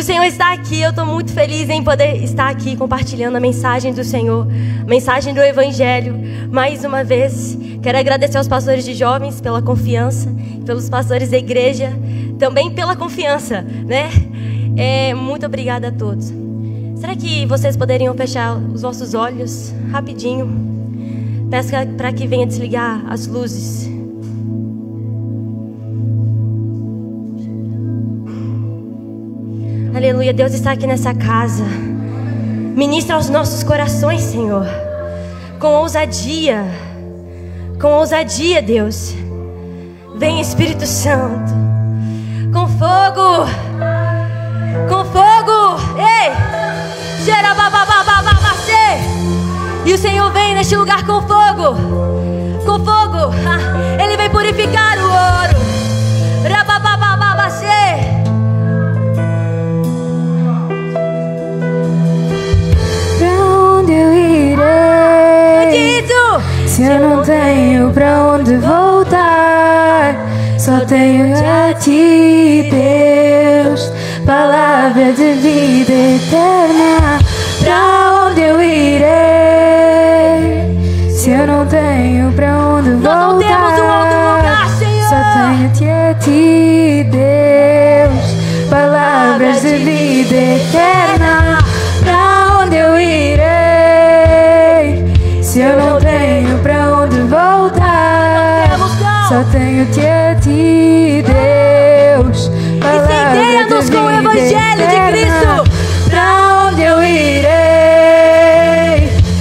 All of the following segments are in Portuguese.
O Senhor está aqui, eu estou muito feliz em poder estar aqui compartilhando a mensagem do Senhor, mensagem do Evangelho. Mais uma vez, quero agradecer aos pastores de jovens pela confiança, pelos pastores da igreja, também pela confiança, né? Muito obrigada a todos. Será que vocês poderiam fechar os vossos olhos rapidinho? Peço para que venha desligar as luzes. Aleluia, Deus está aqui nessa casa. Ministra aos nossos corações, Senhor, com ousadia, Deus. Vem, Espírito Santo, com fogo, ei, e o Senhor vem neste lugar com fogo, Ele vem purificar o ouro. Se eu não tenho pra onde voltar, só tenho a Ti, Deus, palavra de vida eterna. Pra onde eu irei? Se eu não tenho pra onde voltar, não temos um outro lugar, Senhor. Só tenho a Ti, Deus, palavras de vida eterna. Pra onde eu irei? Se eu não tenho pra onde voltar, só tenho-te a Ti, Deus, incendeia-nos com o Evangelho de Cristo. Pra onde eu irei?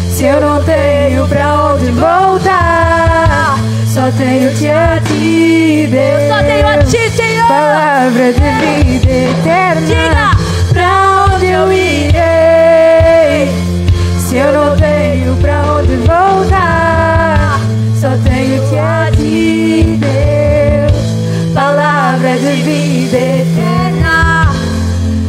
Se eu não tenho pra onde voltar, só tenho-te a Ti, Deus, só tenho a Ti, Senhor, palavra de vida eterna. Diga. Pra onde eu irei? Se eu não tenho pra onde voltar, só tenho-te a Ti, Deus, palavra de vida eterna.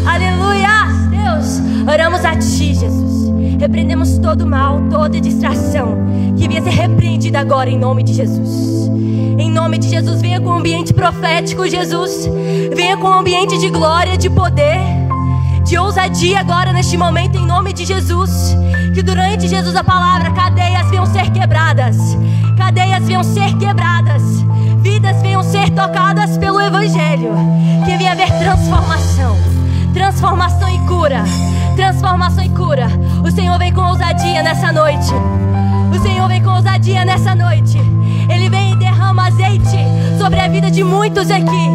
Aleluia, Deus, oramos a Ti, Jesus. Repreendemos todo mal, toda distração, que venha ser repreendida agora em nome de Jesus. Em nome de Jesus, venha com um ambiente profético, Jesus. Venha com um ambiente de glória, de poder, de ousadia agora neste momento, em nome de Jesus. Que durante, Jesus, a palavra, cadeias venham ser quebradas, vidas venham ser tocadas pelo Evangelho. Que venha haver transformação e cura. O Senhor vem com ousadia nessa noite. Ele vem e derrama azeite sobre a vida de muitos aqui.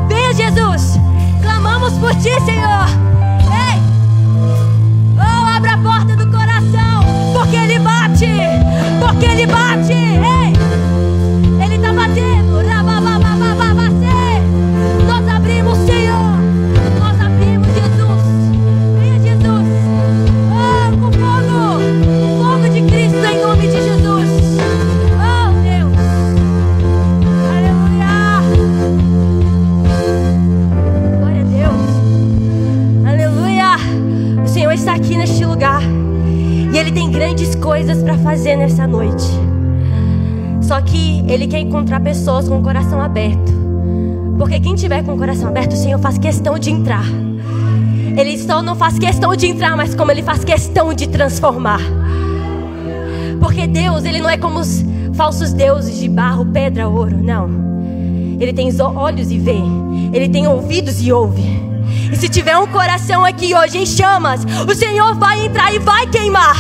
Venha, Jesus. Clamamos por Ti, Senhor. Ei! Oh, abra a porta do coração, porque Ele bate. Ei! Ele está batendo. Nós abrimos, Senhor. Nós abrimos, Jesus. Venha, Jesus. Oh, com fogo de Cristo, em nome de Jesus. Oh, Deus. Aleluia. Glória a Deus. Aleluia. O Senhor está aqui neste lugar e Ele tem grandes coisas para fazer nessa noite. Só que Ele quer encontrar pessoas com o coração aberto. Porque quem tiver com o coração aberto, o Senhor faz questão de entrar. Ele só não faz questão de entrar, mas como Ele faz questão de transformar. Porque Deus, Ele não é como os falsos deuses de barro, pedra, ouro, não. Ele tem olhos e vê. Ele tem ouvidos e ouve. E se tiver um coração aqui hoje em chamas, o Senhor vai entrar e vai queimar.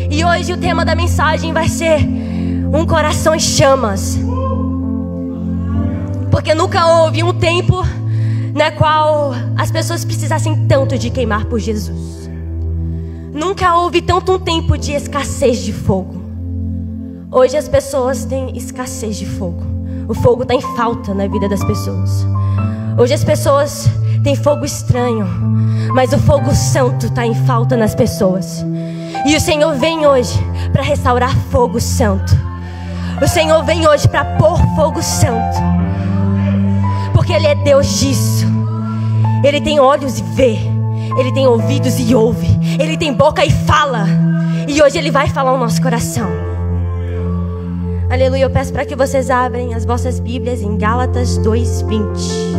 E hoje o tema da mensagem vai ser um coração em chamas. Porque nunca houve um tempo na qual as pessoas precisassem tanto de queimar por Jesus. Nunca houve tanto um tempo de escassez de fogo. Hoje as pessoas têm escassez de fogo. O fogo está em falta na vida das pessoas. Hoje as pessoas têm fogo estranho, mas o fogo santo está em falta nas pessoas. E o Senhor vem hoje para restaurar fogo santo. O Senhor vem hoje para pôr fogo santo. Porque Ele é Deus disso. Ele tem olhos e vê. Ele tem ouvidos e ouve. Ele tem boca e fala. E hoje Ele vai falar o nosso coração. Aleluia, eu peço para que vocês abrem as vossas Bíblias em Gálatas 2:20.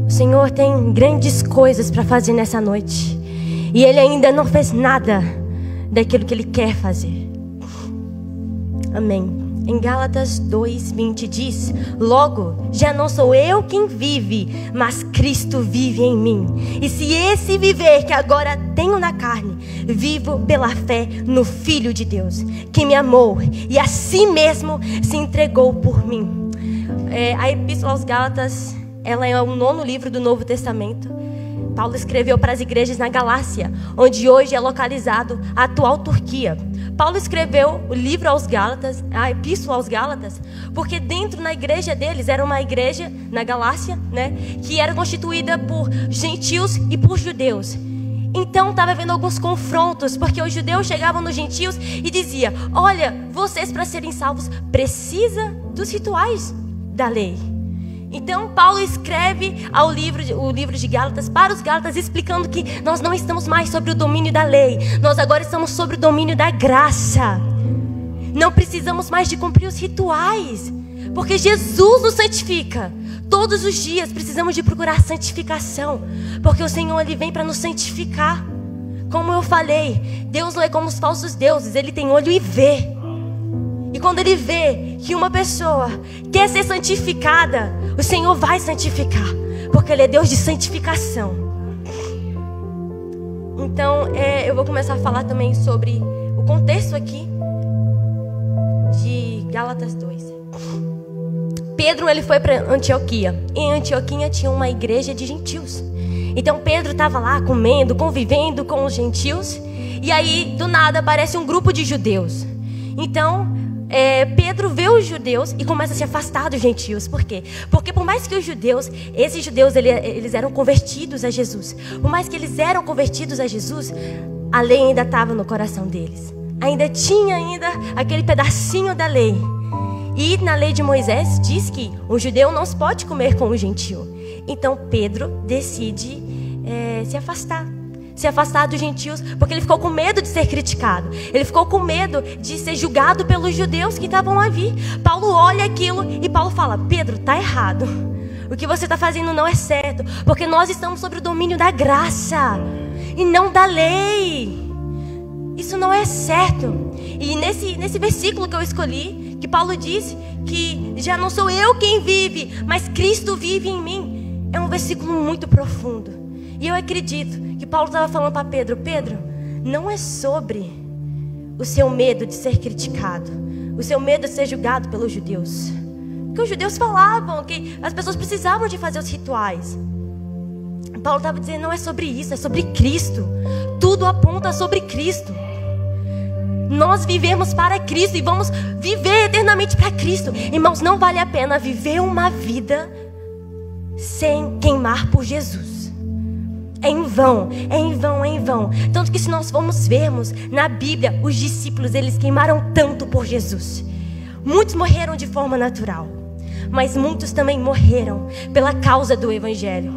O Senhor tem grandes coisas para fazer nessa noite. E Ele ainda não fez nada daquilo que Ele quer fazer. Amém. Em Gálatas 2:20 diz: logo, já não sou eu quem vive, mas Cristo vive em mim. E se esse viver que agora tenho na carne, vivo pela fé no Filho de Deus, que me amou e a si mesmo se entregou por mim. A Epístola aos Gálatas, ela é o 9º livro do Novo Testamento. Paulo escreveu para as igrejas na Galácia, onde hoje é localizado a atual Turquia. Paulo escreveu o livro aos Gálatas, a Epístola aos Gálatas, porque dentro na igreja deles era uma igreja na Galácia, né, que era constituída por gentios e por judeus. Então estava havendo alguns confrontos, porque os judeus chegavam nos gentios e diziam: olha, vocês para serem salvos precisam dos rituais da lei. Então Paulo escreve o livro de Gálatas para os Gálatas, explicando que nós não estamos mais sobre o domínio da lei, nós agora estamos sobre o domínio da graça. Não precisamos mais de cumprir os rituais, porque Jesus nos santifica. Todos os dias precisamos de procurar santificação, porque o Senhor, Ele vem para nos santificar. Como eu falei, Deus não é como os falsos deuses, Ele tem olho e vê. E quando Ele vê que uma pessoa quer ser santificada, o Senhor vai santificar, porque Ele é Deus de santificação. Então, eu vou começar a falar também sobre o contexto aqui de Gálatas 2. Pedro, ele foi para Antioquia. Em Antioquia tinha uma igreja de gentios. Então Pedro estava lá comendo, convivendo com os gentios. E aí, do nada, aparece um grupo de judeus. Então Pedro vê os judeus e começa a se afastar dos gentios. Por quê? Porque por mais que esses judeus eles eram convertidos a Jesus, por mais que eles eram convertidos a Jesus, a lei ainda estava no coração deles. Ainda tinha aquele pedacinho da lei. E na lei de Moisés diz que o judeu não se pode comer com o gentio. Então Pedro decide se afastar dos gentios, porque ele ficou com medo de ser criticado. Ele ficou com medo de ser julgado pelos judeus que estavam a vir. Paulo olha aquilo e Paulo fala: Pedro, está errado. O que você está fazendo não é certo, porque nós estamos sobre o domínio da graça e não da lei. Isso não é certo. E nesse versículo que eu escolhi, que Paulo disse que já não sou eu quem vive, mas Cristo vive em mim, é um versículo muito profundo. E eu acredito que Paulo estava falando para Pedro: Pedro, não é sobre o seu medo de ser criticado, o seu medo de ser julgado pelos judeus. Porque os judeus falavam que as pessoas precisavam de fazer os rituais. Paulo estava dizendo: não é sobre isso, é sobre Cristo. Tudo aponta sobre Cristo. Nós vivemos para Cristo e vamos viver eternamente para Cristo. Irmãos, não vale a pena viver uma vida sem queimar por Jesus. É em vão, é em vão, é em vão. Tanto que se nós formos vermos na Bíblia, os discípulos, eles queimaram tanto por Jesus. Muitos morreram de forma natural, mas muitos também morreram pela causa do Evangelho.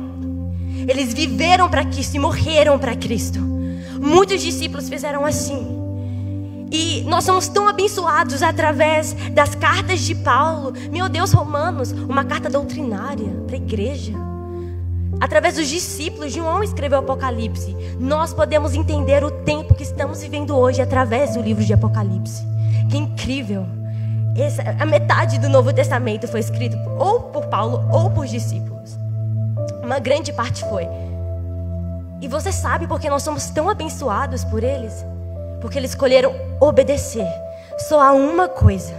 Eles viveram para Cristo e morreram para Cristo. Muitos discípulos fizeram assim. E nós somos tão abençoados através das cartas de Paulo. Meu Deus, Romanos, uma carta doutrinária para a igreja. Através dos discípulos, João escreveu Apocalipse. Nós podemos entender o tempo que estamos vivendo hoje através do livro de Apocalipse. Que incrível! A metade do Novo Testamento foi escrito ou por Paulo ou por discípulos. Uma grande parte foi. E você sabe por que nós somos tão abençoados por eles? Porque eles escolheram obedecer. Só há uma coisa.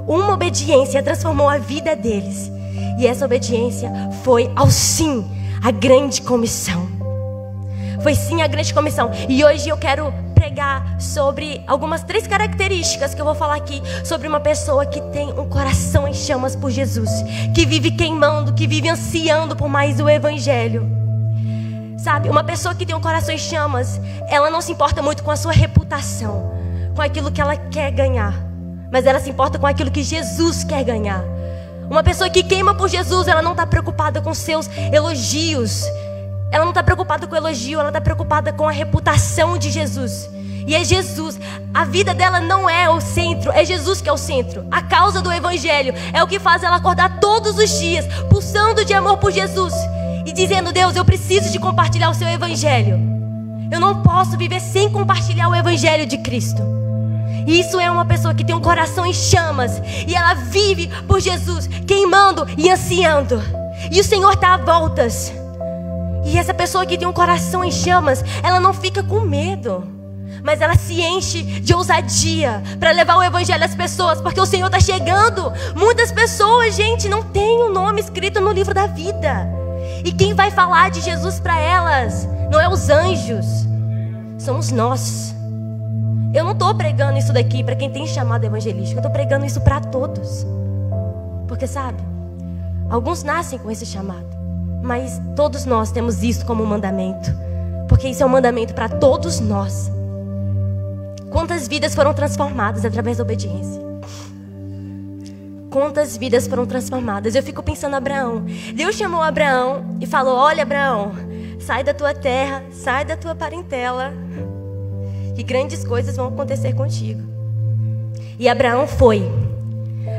Uma obediência transformou a vida deles. E essa obediência foi ao sim, a grande comissão. Foi sim a grande comissão. E hoje eu quero pregar sobre algumas 3 características que eu vou falar aqui. Sobre uma pessoa que tem um coração em chamas por Jesus. Que vive queimando, que vive ansiando por mais o Evangelho. Sabe, uma pessoa que tem um coração em chamas, ela não se importa muito com a sua reputação, com aquilo que ela quer ganhar, mas ela se importa com aquilo que Jesus quer ganhar. Uma pessoa que queima por Jesus, ela não está preocupada com seus elogios. Ela não está preocupada com o elogio, ela está preocupada com a reputação de Jesus. E é Jesus. A vida dela não é o centro, é Jesus que é o centro. A causa do evangelho é o que faz ela acordar todos os dias, pulsando de amor por Jesus e dizendo: Deus, eu preciso de compartilhar o seu evangelho. Eu não posso viver sem compartilhar o evangelho de Cristo. E isso é uma pessoa que tem um coração em chamas, e ela vive por Jesus, queimando e ansiando. E o Senhor está a voltas. E essa pessoa que tem um coração em chamas, ela não fica com medo, mas ela se enche de ousadia para levar o evangelho às pessoas, porque o Senhor está chegando. Muitas pessoas, gente, não tem o nome escrito no livro da vida. E quem vai falar de Jesus para elas não é os anjos, somos nós. Eu não estou pregando isso daqui para quem tem chamado evangelístico, eu estou pregando isso para todos. Porque sabe, alguns nascem com esse chamado, mas todos nós temos isso como um mandamento, porque isso é um mandamento para todos nós. Quantas vidas foram transformadas através da obediência? Quantas vidas foram transformadas? Eu fico pensando em Abraão. Deus chamou Abraão e falou: olha, Abraão, sai da tua terra, sai da tua parentela, que grandes coisas vão acontecer contigo. E Abraão foi.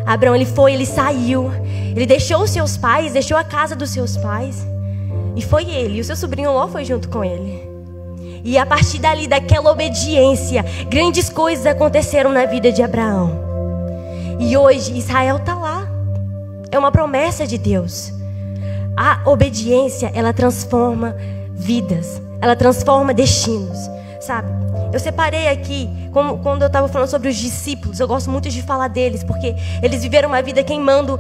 Abraão, ele saiu. Ele deixou os seus pais, deixou a casa dos seus pais. E foi ele, e o seu sobrinho Ló foi junto com ele. E a partir dali, daquela obediência, grandes coisas aconteceram na vida de Abraão. E hoje Israel está lá. É uma promessa de Deus. A obediência, ela transforma vidas. Ela transforma destinos. Sabe? Eu separei aqui, quando eu estava falando sobre os discípulos, eu gosto muito de falar deles, porque eles viveram uma vida queimando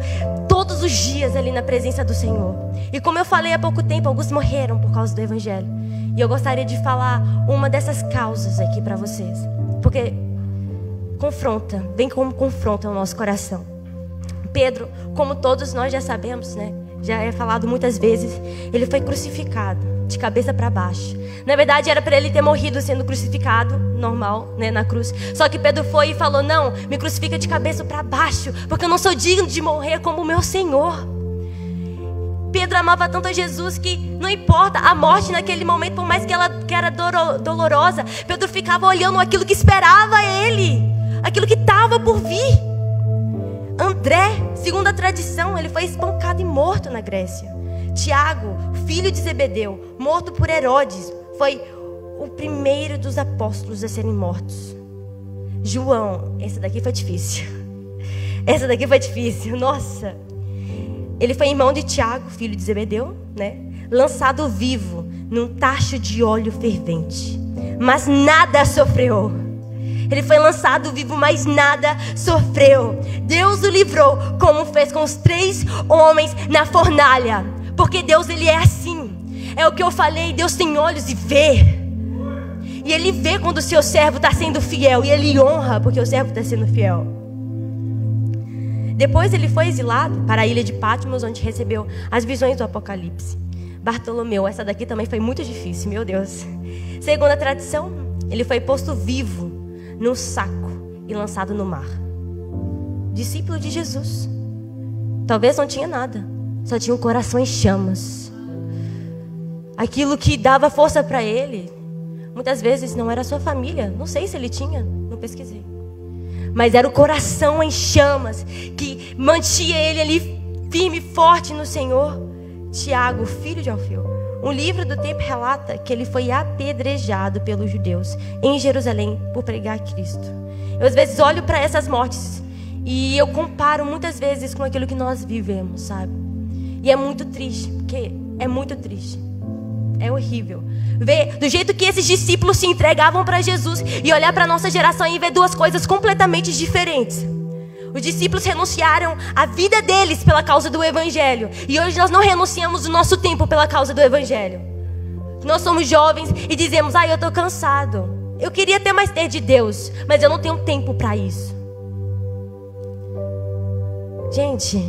todos os dias ali na presença do Senhor. E como eu falei há pouco tempo, alguns morreram por causa do evangelho. E eu gostaria de falar uma dessas causas aqui para vocês, porque confronta, vem como confronta o nosso coração. Pedro, como todos nós já sabemos, né? Já é falado muitas vezes, ele foi crucificado de cabeça para baixo. Na verdade era para ele ter morrido sendo crucificado, normal, né, na cruz. Só que Pedro foi e falou: não, me crucifica de cabeça para baixo, porque eu não sou digno de morrer como o meu Senhor. Pedro amava tanto a Jesus que não importa a morte naquele momento, por mais que ela era dolorosa, Pedro ficava olhando aquilo que esperava ele, aquilo que estava por vir. André, segundo a tradição, ele foi espancado e morto na Grécia. Tiago, filho de Zebedeu, morto por Herodes, foi o primeiro dos apóstolos a serem mortos. João, essa daqui foi difícil. Essa daqui foi difícil, nossa. Ele foi irmão de Tiago, filho de Zebedeu, né? Lançado vivo num tacho de óleo fervente, mas nada sofreu. Ele foi lançado vivo, mas nada sofreu. Deus o livrou, como fez com os 3 homens na fornalha. Porque Deus, ele é assim. É o que eu falei, Deus tem olhos e vê. E ele vê quando o seu servo está sendo fiel. E ele honra porque o servo está sendo fiel. Depois ele foi exilado para a ilha de Patmos, onde recebeu as visões do Apocalipse. Bartolomeu, essa daqui também foi muito difícil, meu Deus. Segundo a tradição, ele foi posto vivo num saco e lançado no mar. Discípulo de Jesus. Talvez não tinha nada, só tinha um coração em chamas. Aquilo que dava força para ele, muitas vezes não era a sua família. Não sei se ele tinha, não pesquisei. Mas era o coração em chamas que mantinha ele ali firme e forte no Senhor. Tiago, filho de Alfeu. Um livro do tempo relata que ele foi apedrejado pelos judeus em Jerusalém por pregar Cristo. Eu às vezes olho para essas mortes e eu comparo muitas vezes com aquilo que nós vivemos, sabe? E é muito triste, porque é muito triste. É horrível ver do jeito que esses discípulos se entregavam para Jesus e olhar para a nossa geração e ver duas coisas completamente diferentes. Os discípulos renunciaram a vida deles pela causa do evangelho. E hoje nós não renunciamos o nosso tempo pela causa do evangelho. Nós somos jovens e dizemos: eu estou cansado. Eu queria ter mais ter de Deus, mas eu não tenho tempo para isso. Gente,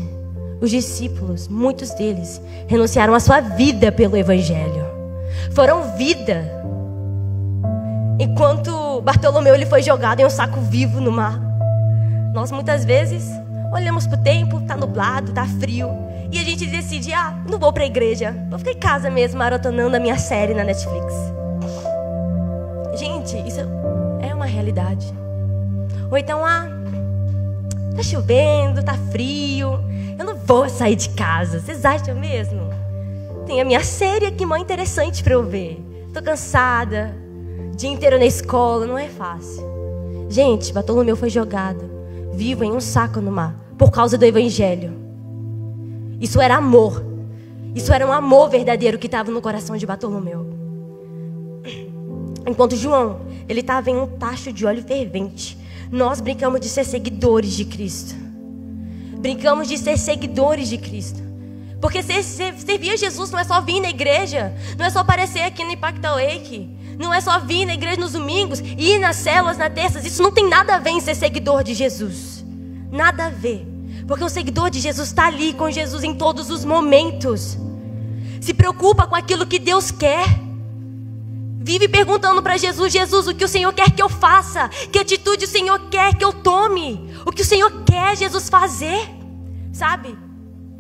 os discípulos, muitos deles, renunciaram a sua vida pelo evangelho. Foram vida. Enquanto Bartolomeu, ele foi jogado em um saco vivo no mar. Nós muitas vezes olhamos para o tempo, está nublado, está frio, e a gente decide: não vou para a igreja, vou ficar em casa mesmo maratonando a minha série na Netflix. Gente, isso é realidade. Ou então, tá chovendo, tá frio, eu não vou sair de casa. Vocês acham mesmo? Tem a minha série aqui, mó interessante pra eu ver. Tô cansada, dia inteiro na escola, não é fácil. Gente, Bartolomeu foi jogado vivo em um saco no mar por causa do evangelho. Isso era amor. Isso era um amor verdadeiro que estava no coração de Bartolomeu. Enquanto João, ele estava em um tacho de óleo fervente. Nós brincamos de ser seguidores de Cristo. Brincamos de ser seguidores de Cristo. Porque servir a Jesus não é só vir na igreja, não é só aparecer aqui no Impacta Lake, não é só vir na igreja nos domingos e ir nas células na terças. Isso não tem nada a ver em ser seguidor de Jesus. Nada a ver. Porque o seguidor de Jesus está ali com Jesus em todos os momentos. Se preocupa com aquilo que Deus quer. Vive perguntando para Jesus: Jesus, o que o Senhor quer que eu faça? Que atitude o Senhor quer que eu tome? O que o Senhor quer Jesus fazer? Sabe?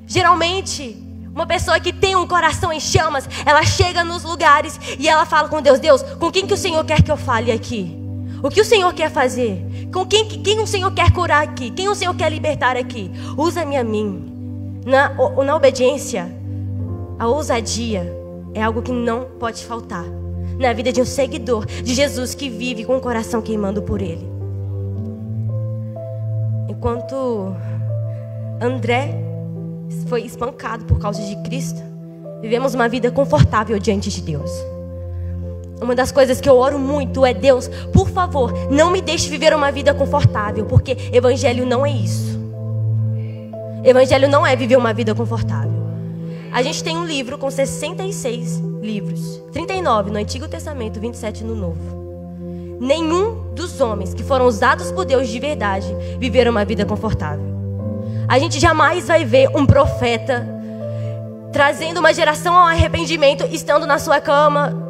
Geralmente, uma pessoa que tem um coração em chamas, ela chega nos lugares e ela fala com Deus: Deus, com quem que o Senhor quer que eu fale aqui? O que o Senhor quer fazer? Com quem o Senhor quer curar aqui? Quem o Senhor quer libertar aqui? Usa-me a mim. Na obediência, a ousadia é algo que não pode faltar na vida de um seguidor de Jesus que vive com o coração queimando por Ele. Enquanto André foi espancado por causa de Cristo, vivemos uma vida confortável diante de Deus. Uma das coisas que eu oro muito é: Deus, por favor, não me deixe viver uma vida confortável, porque evangelho não é isso. Evangelho não é viver uma vida confortável. A gente tem um livro com 66 livros, 39 no Antigo Testamento, 27 no Novo. Nenhum dos homens que foram usados por Deus de verdade viveram uma vida confortável. A gente jamais vai ver um profeta trazendo uma geração ao arrependimento, estando na sua cama,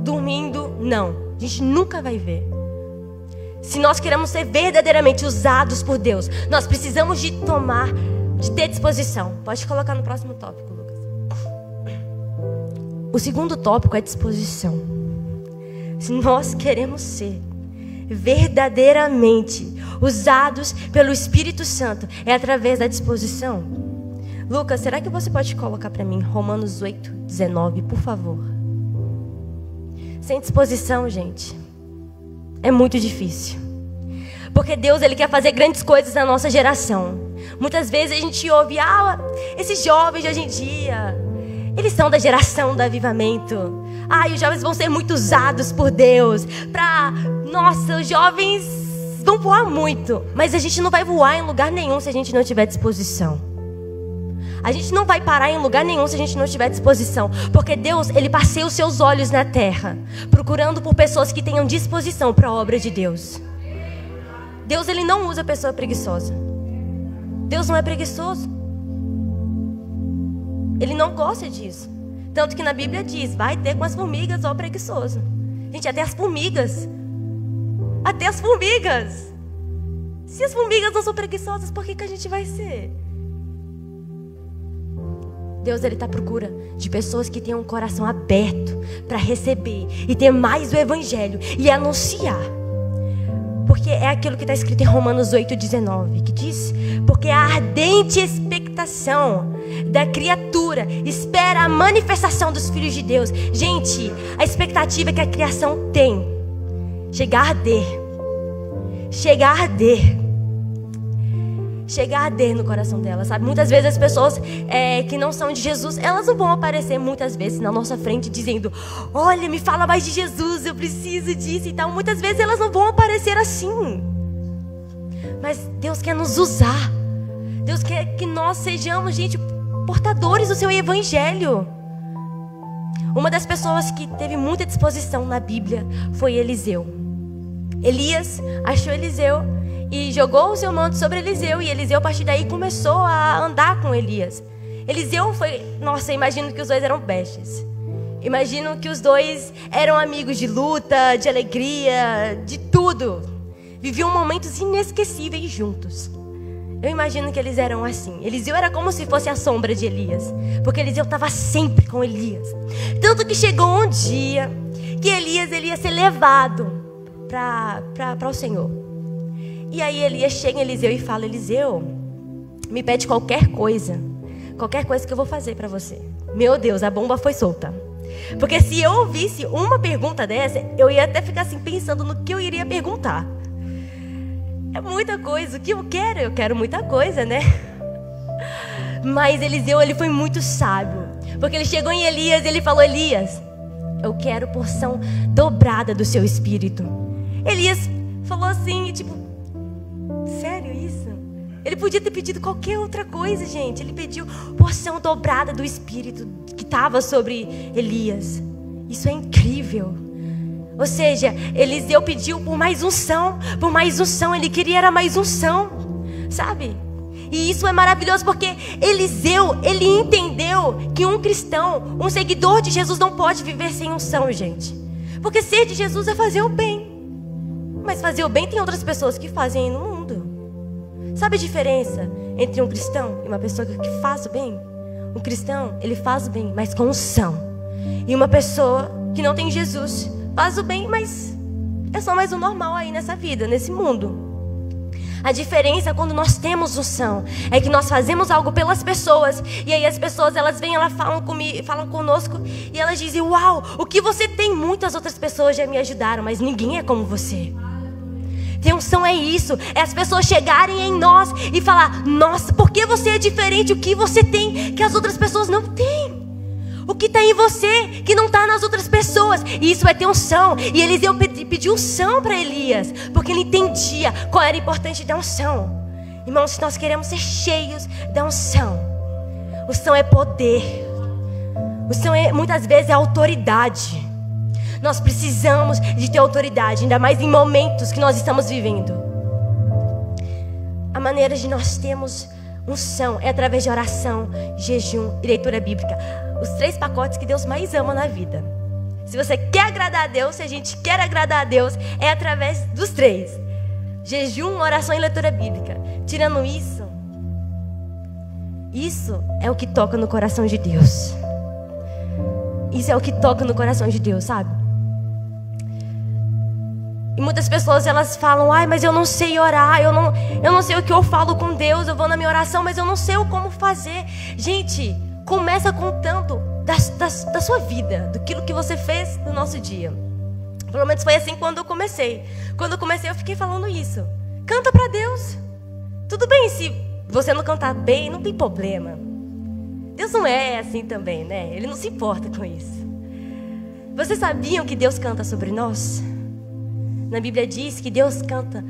dormindo. Não, a gente nunca vai ver. Se nós queremos ser verdadeiramente usados por Deus, nós precisamos de ter disposição. Pode colocar no próximo tópico, Lucas. O segundo tópico é disposição. Se nós queremos ser verdadeiramente usados pelo Espírito Santo, é através da disposição. Lucas, será que você pode colocar para mim Romanos 8:19, por favor? Sem disposição, gente, é muito difícil. Porque Deus, Ele quer fazer grandes coisas na nossa geração. Muitas vezes a gente ouve: esses jovens de hoje em dia, eles são da geração do avivamento. Os jovens vão ser muito usados por Deus. Nossa, os jovens vão voar muito. Mas a gente não vai voar em lugar nenhum se a gente não tiver disposição. A gente não vai parar em lugar nenhum se a gente não tiver disposição. Porque Deus, Ele passeia os seus olhos na terra, procurando por pessoas que tenham disposição para a obra de Deus. Deus, Ele não usa pessoa preguiçosa. Deus não é preguiçoso. Ele não gosta disso. Tanto que na Bíblia diz: vai ter com as formigas, ó preguiçoso. Gente, até as formigas. Até as formigas. Se as formigas não são preguiçosas, por que a gente vai ser? Deus, Ele está à procura de pessoas que tenham um coração aberto para receber e ter mais o Evangelho e anunciar. Porque é aquilo que está escrito em Romanos 8:19, que diz: porque a ardente expectação da criatura espera a manifestação dos filhos de Deus. Gente, a expectativa que a criação tem chega a arder. Chega a arder. Chega a arder no coração dela, sabe? Muitas vezes as pessoas que não são de Jesus, elas não vão aparecer muitas vezes na nossa frente dizendo: olha, me fala mais de Jesus, eu preciso disso e tal. Muitas vezes elas não vão aparecer assim. Mas Deus quer nos usar. Deus quer que nós sejamos, gente, portadores do seu evangelho. Uma das pessoas que teve muita disposição na Bíblia foi Eliseu. Elias achou Eliseu e jogou o seu manto sobre Eliseu. E Eliseu, a partir daí, começou a andar com Elias. Eliseu foi... Nossa, imagino que os dois eram bestes. Imagino que os dois eram amigos de luta, de alegria, de tudo. Viviam momentos inesquecíveis juntos. Eu imagino que eles eram assim. Eliseu era como se fosse a sombra de Elias, porque Eliseu estava sempre com Elias. Tanto que chegou um dia que Elias, ele ia ser levado para o Senhor. E aí Elias chega em Eliseu e fala: Eliseu, me pede qualquer coisa que eu vou fazer para você. Meu Deus, a bomba foi solta. Porque se eu ouvisse uma pergunta dessa, eu ia até ficar assim pensando no que eu iria perguntar. É muita coisa. O que eu quero? Eu quero muita coisa, né? Mas Eliseu, ele foi muito sábio. Porque ele chegou em Elias e ele falou: Elias, eu quero porção dobrada do seu espírito. Elias falou assim, tipo, sério isso? Ele podia ter pedido qualquer outra coisa, gente. Ele pediu porção dobrada do espírito que estava sobre Elias. Isso é incrível. Ou seja, Eliseu pediu por mais unção. Por mais unção, ele queria era mais unção, sabe? E isso é maravilhoso porque Eliseu, ele entendeu que um cristão, um seguidor de Jesus não pode viver sem unção, gente. Porque ser de Jesus é fazer o bem. Mas fazer o bem tem outras pessoas que fazem aí no mundo. Sabe a diferença entre um cristão e uma pessoa que faz o bem? Um cristão, ele faz o bem, mas com unção. E uma pessoa que não tem Jesus faz o bem, mas é só mais um normal aí nessa vida, nesse mundo. A diferença quando nós temos unção é que nós fazemos algo pelas pessoas. E aí as pessoas, elas vêm, elas falam conosco e elas dizem: uau, o que você tem, muitas outras pessoas já me ajudaram, mas ninguém é como você. Ter unção é isso, é as pessoas chegarem em nós e falar: nossa, por que você é diferente? O que você tem que as outras pessoas não têm? O que está em você que não está nas outras pessoas? E isso é ter unção. E Eliseu pediu unção para Elias, porque ele entendia qual era importante da unção. Irmãos, se nós queremos ser cheios da unção, unção é poder. Unção muitas vezes é autoridade. Nós precisamos de ter autoridade, ainda mais em momentos que nós estamos vivendo. A maneira de nós termos unção é através de oração, jejum e leitura bíblica. Os 3 pacotes que Deus mais ama na vida. Se você quer agradar a Deus, se a gente quer agradar a Deus, é através dos 3: jejum, oração e leitura bíblica. Tirando isso, isso é o que toca no coração de Deus. Isso é o que toca no coração de Deus, sabe? E muitas pessoas, elas falam: ai, mas eu não sei orar, eu não sei o que eu falo com Deus, eu vou na minha oração, mas eu não sei o como fazer. Gente, começa contando da sua vida, daquilo que você fez no nosso dia. Pelo menos foi assim quando eu comecei. Quando eu comecei, eu fiquei falando isso. Canta pra Deus. Tudo bem se você não cantar bem, não tem problema. Deus não é assim também, né? Ele não se importa com isso. Vocês sabiam que Deus canta sobre nós? Na Bíblia diz que Deus canta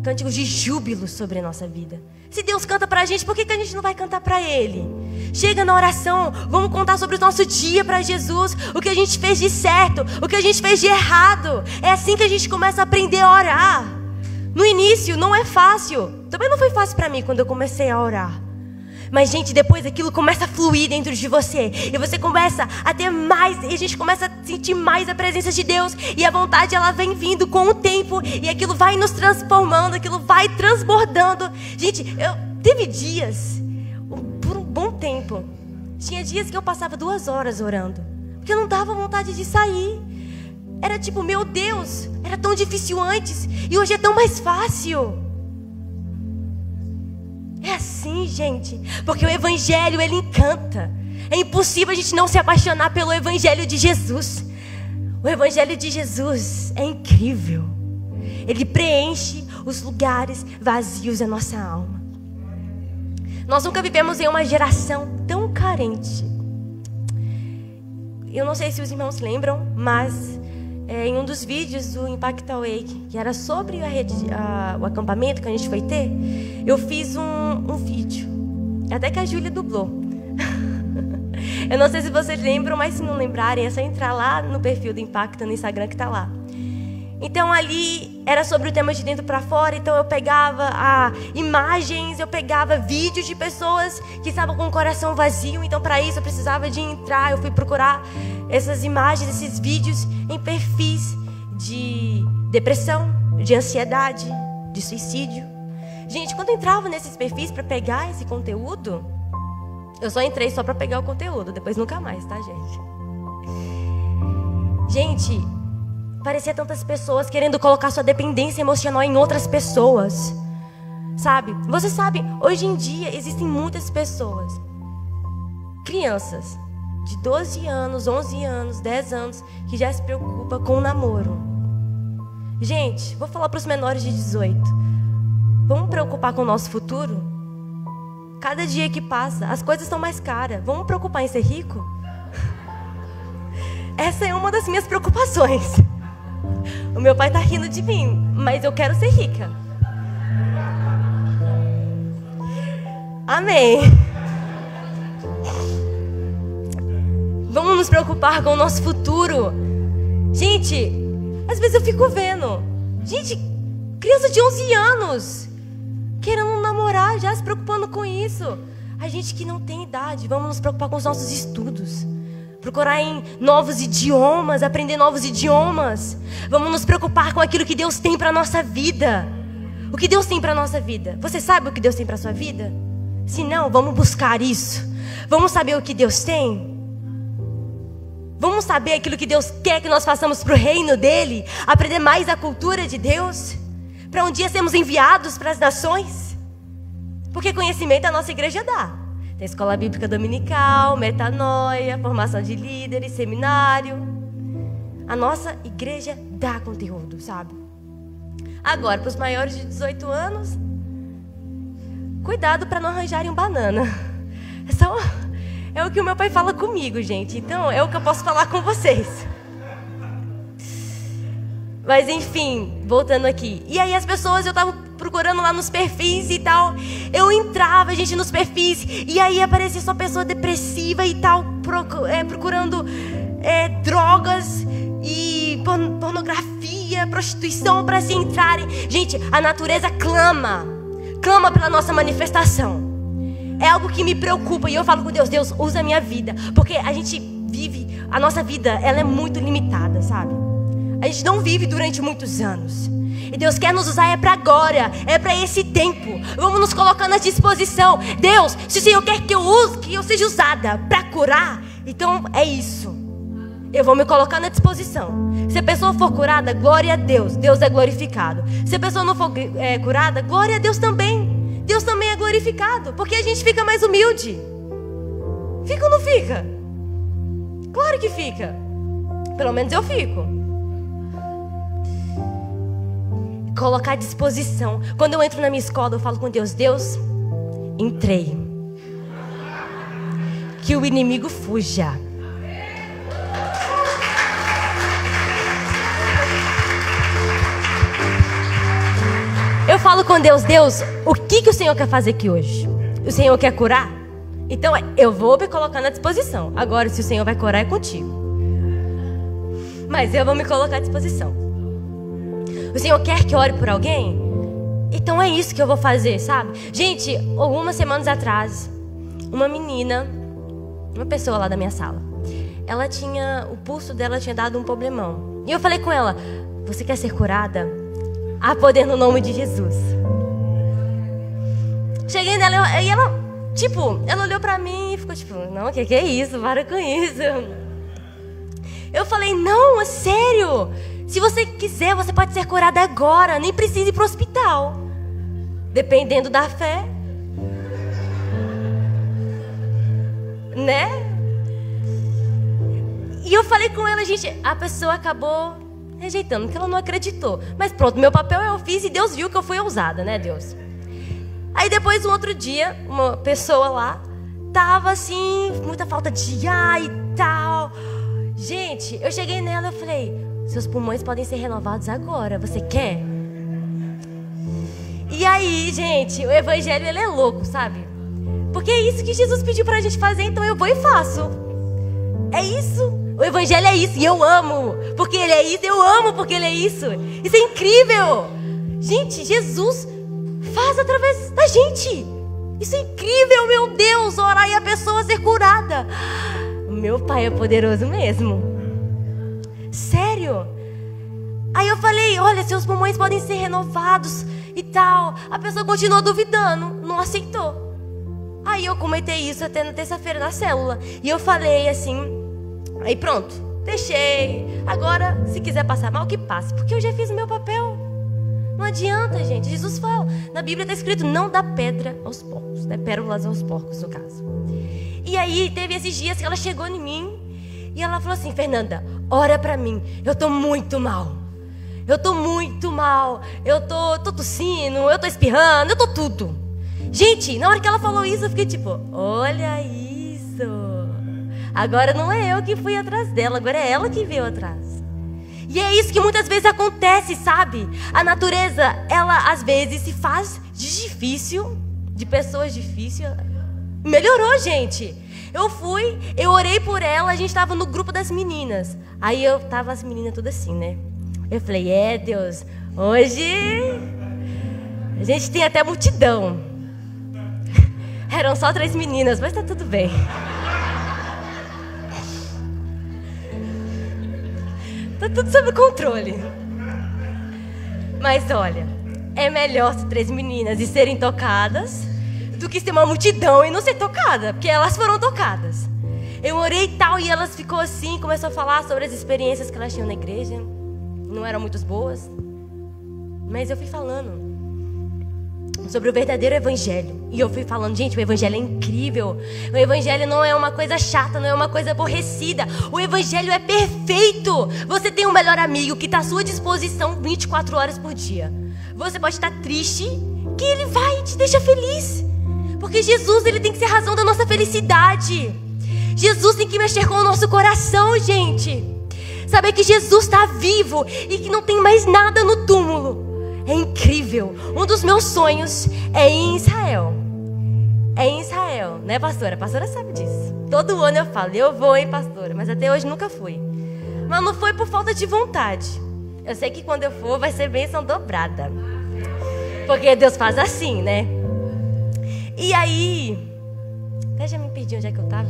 cânticos de júbilo sobre a nossa vida. Se Deus canta pra gente, por que a gente não vai cantar pra Ele? Chega na oração, vamos contar sobre o nosso dia pra Jesus. O que a gente fez de certo, o que a gente fez de errado. É assim que a gente começa a aprender a orar. No início não é fácil. Também não foi fácil pra mim quando eu comecei a orar. Mas, gente, depois aquilo começa a fluir dentro de você. E você começa a ter mais. E a gente começa a sentir mais a presença de Deus. E a vontade, ela vem vindo com o tempo. E aquilo vai nos transformando. Aquilo vai transbordando. Gente, teve dias, por um bom tempo, tinha dias que eu passava 2 horas orando. Porque eu não dava vontade de sair. Era tipo, meu Deus, era tão difícil antes. E hoje é tão mais fácil. É assim, gente, porque o Evangelho, ele encanta. É impossível a gente não se apaixonar pelo Evangelho de Jesus. O Evangelho de Jesus é incrível. Ele preenche os lugares vazios da nossa alma. Nós nunca vivemos em uma geração tão carente. Eu não sei se os irmãos lembram, mas em um dos vídeos do Impact Awake, que era sobre o acampamento que a gente foi ter, eu fiz um vídeo, até que a Júlia dublou. Eu não sei se vocês lembram, mas se não lembrarem, é só entrar lá no perfil do Impacta no Instagram que tá lá. Então ali era sobre o tema de dentro para fora. Então eu pegava imagens, eu pegava vídeos de pessoas que estavam com o coração vazio. Então para isso eu precisava de entrar, eu fui procurar essas imagens, esses vídeos em perfis de depressão, de ansiedade, de suicídio. Gente, quando eu entrava nesses perfis para pegar esse conteúdo, eu só entrei só para pegar o conteúdo, depois nunca mais, tá, gente? Gente, parecia tantas pessoas querendo colocar sua dependência emocional em outras pessoas. Sabe? Você sabe, hoje em dia existem muitas pessoas, crianças de 12 anos, 11 anos, 10 anos, que já se preocupam com o namoro. Gente, vou falar para os menores de 18. Vamos preocupar com o nosso futuro? Cada dia que passa, as coisas estão mais caras. Vamos preocupar em ser rico? Essa é uma das minhas preocupações. O meu pai tá rindo de mim, mas eu quero ser rica. Amém. Vamos nos preocupar com o nosso futuro. Gente, às vezes eu fico vendo, gente, criança de 11 anos querendo namorar, já se preocupando com isso. A gente que não tem idade, vamos nos preocupar com os nossos estudos. Procurar em novos idiomas, aprender novos idiomas. Vamos nos preocupar com aquilo que Deus tem para a nossa vida. O que Deus tem para a nossa vida? Você sabe o que Deus tem para a sua vida? Se não, vamos buscar isso. Vamos saber o que Deus tem. Vamos saber aquilo que Deus quer que nós façamos para o reino dEle. Aprender mais a cultura de Deus. Para um dia sermos enviados para as nações. Porque conhecimento a nossa igreja dá. Tem escola bíblica dominical, metanoia, formação de líderes, seminário. A nossa igreja dá conteúdo, sabe? Agora, para os maiores de 18 anos, cuidado para não arranjarem banana. É o que o meu pai fala comigo, gente. Então, é o que eu posso falar com vocês. Mas, enfim, voltando aqui. E aí as pessoas, eu tava procurando lá nos perfis e tal. Eu entrava, gente, nos perfis. E aí aparecia só pessoa depressiva e tal. Procurando drogas e pornografia, prostituição para se entrarem. Gente, a natureza clama pela nossa manifestação. É algo que me preocupa. E eu falo com Deus, Deus, usa a minha vida. Porque a gente vive, a nossa vida, ela é muito limitada, sabe? A gente não vive durante muitos anos. E Deus quer nos usar, é para agora, é para esse tempo. Vamos nos colocar à disposição. Deus, se o Senhor quer que eu use, que eu seja usada para curar, então é isso. Eu vou me colocar na disposição. Se a pessoa for curada, glória a Deus, Deus é glorificado. Se a pessoa não for curada, glória a Deus também. Deus também é glorificado, porque a gente fica mais humilde. Fica ou não fica? Claro que fica. Pelo menos eu fico. Colocar à disposição. Quando eu entro na minha escola, eu falo com Deus, Deus, entrei. Que o inimigo fuja. Eu falo com Deus, Deus, o que o Senhor quer fazer aqui hoje? O Senhor quer curar? Então eu vou me colocar à disposição. Agora, se o Senhor vai curar, é contigo. Mas eu vou me colocar à disposição. O Senhor quer que eu ore por alguém? Então é isso que eu vou fazer, sabe? Gente, algumas semanas atrás, uma menina, uma pessoa lá da minha sala, o pulso dela tinha dado um problemão. E eu falei com ela, você quer ser curada? Há poder no nome de Jesus. Cheguei nela e ela olhou pra mim e ficou tipo, não, o que é isso? Para com isso. Eu falei, não, é sério. Se você quiser, você pode ser curada agora. Nem precisa ir para o hospital. Dependendo da fé. Né? E eu falei com ela, gente, a pessoa acabou rejeitando, porque ela não acreditou. Mas pronto, meu papel eu fiz e Deus viu que eu fui ousada, né, Deus? Aí depois, um outro dia, uma pessoa lá tava assim, muita falta de ar e tal. Gente, eu cheguei nela e falei, seus pulmões podem ser renovados agora, você quer? E aí, gente, o evangelho, ele é louco, sabe? Porque é isso que Jesus pediu pra gente fazer, então eu vou e faço. É isso, o evangelho é isso, e eu amo, porque ele é isso, eu amo porque ele é isso. Isso é incrível. Gente, Jesus faz através da gente. Isso é incrível, meu Deus, orar e a pessoa ser curada. O meu Pai é poderoso mesmo. Sério? Aí eu falei, olha, seus pulmões podem ser renovados e tal. A pessoa continuou duvidando, não aceitou. Aí eu comentei isso até na terça-feira na célula. E eu falei assim, aí pronto, deixei. Agora, se quiser passar mal, que passe, porque eu já fiz o meu papel. Não adianta, gente. Jesus fala, na Bíblia está escrito, não dá pedra aos porcos, né? Pérolas aos porcos, no caso. E aí, teve esses dias que ela chegou em mim e ela falou assim: Fernanda, ora pra mim, eu tô muito mal. Eu tô muito mal. Eu tô tossindo, eu tô espirrando, eu tô tudo. Gente, na hora que ela falou isso, eu fiquei tipo, olha isso. Agora não é eu que fui atrás dela, agora é ela que veio atrás. E é isso que muitas vezes acontece, sabe? A natureza, ela às vezes se faz de difícil, de pessoas difíceis. Melhorou, gente. Eu orei por ela, a gente tava no grupo das meninas. Aí tava as meninas todas assim, né? Eu falei, Deus, hoje a gente tem até multidão. Eram só 3 meninas, mas tá tudo bem. Tá tudo sob controle. Mas olha, é melhor ser 3 meninas e serem tocadas do que ser uma multidão e não ser tocada, porque elas foram tocadas. Eu orei e tal, e elas ficou assim, começou a falar sobre as experiências que elas tinham na igreja. Não eram muito boas, mas eu fui falando sobre o verdadeiro evangelho. E eu fui falando, gente, o evangelho é incrível. O evangelho não é uma coisa chata, não é uma coisa aborrecida. O evangelho é perfeito. Você tem um melhor amigo que está à sua disposição 24 horas por dia. Você pode estar triste, que ele vai e te deixa feliz. Porque Jesus, ele tem que ser a razão da nossa felicidade. Jesus tem que mexer com o nosso coração, gente. Saber que Jesus está vivo e que não tem mais nada no túmulo é incrível. Um dos meus sonhos é ir em Israel. É em Israel, né, pastora? A pastora sabe disso. Todo ano eu falo, eu vou, hein, pastora? Mas até hoje nunca fui. Mas não foi por falta de vontade. Eu sei que quando eu for vai ser bênção dobrada. Porque Deus faz assim, né? E aí... Até já me perdi onde é que eu estava.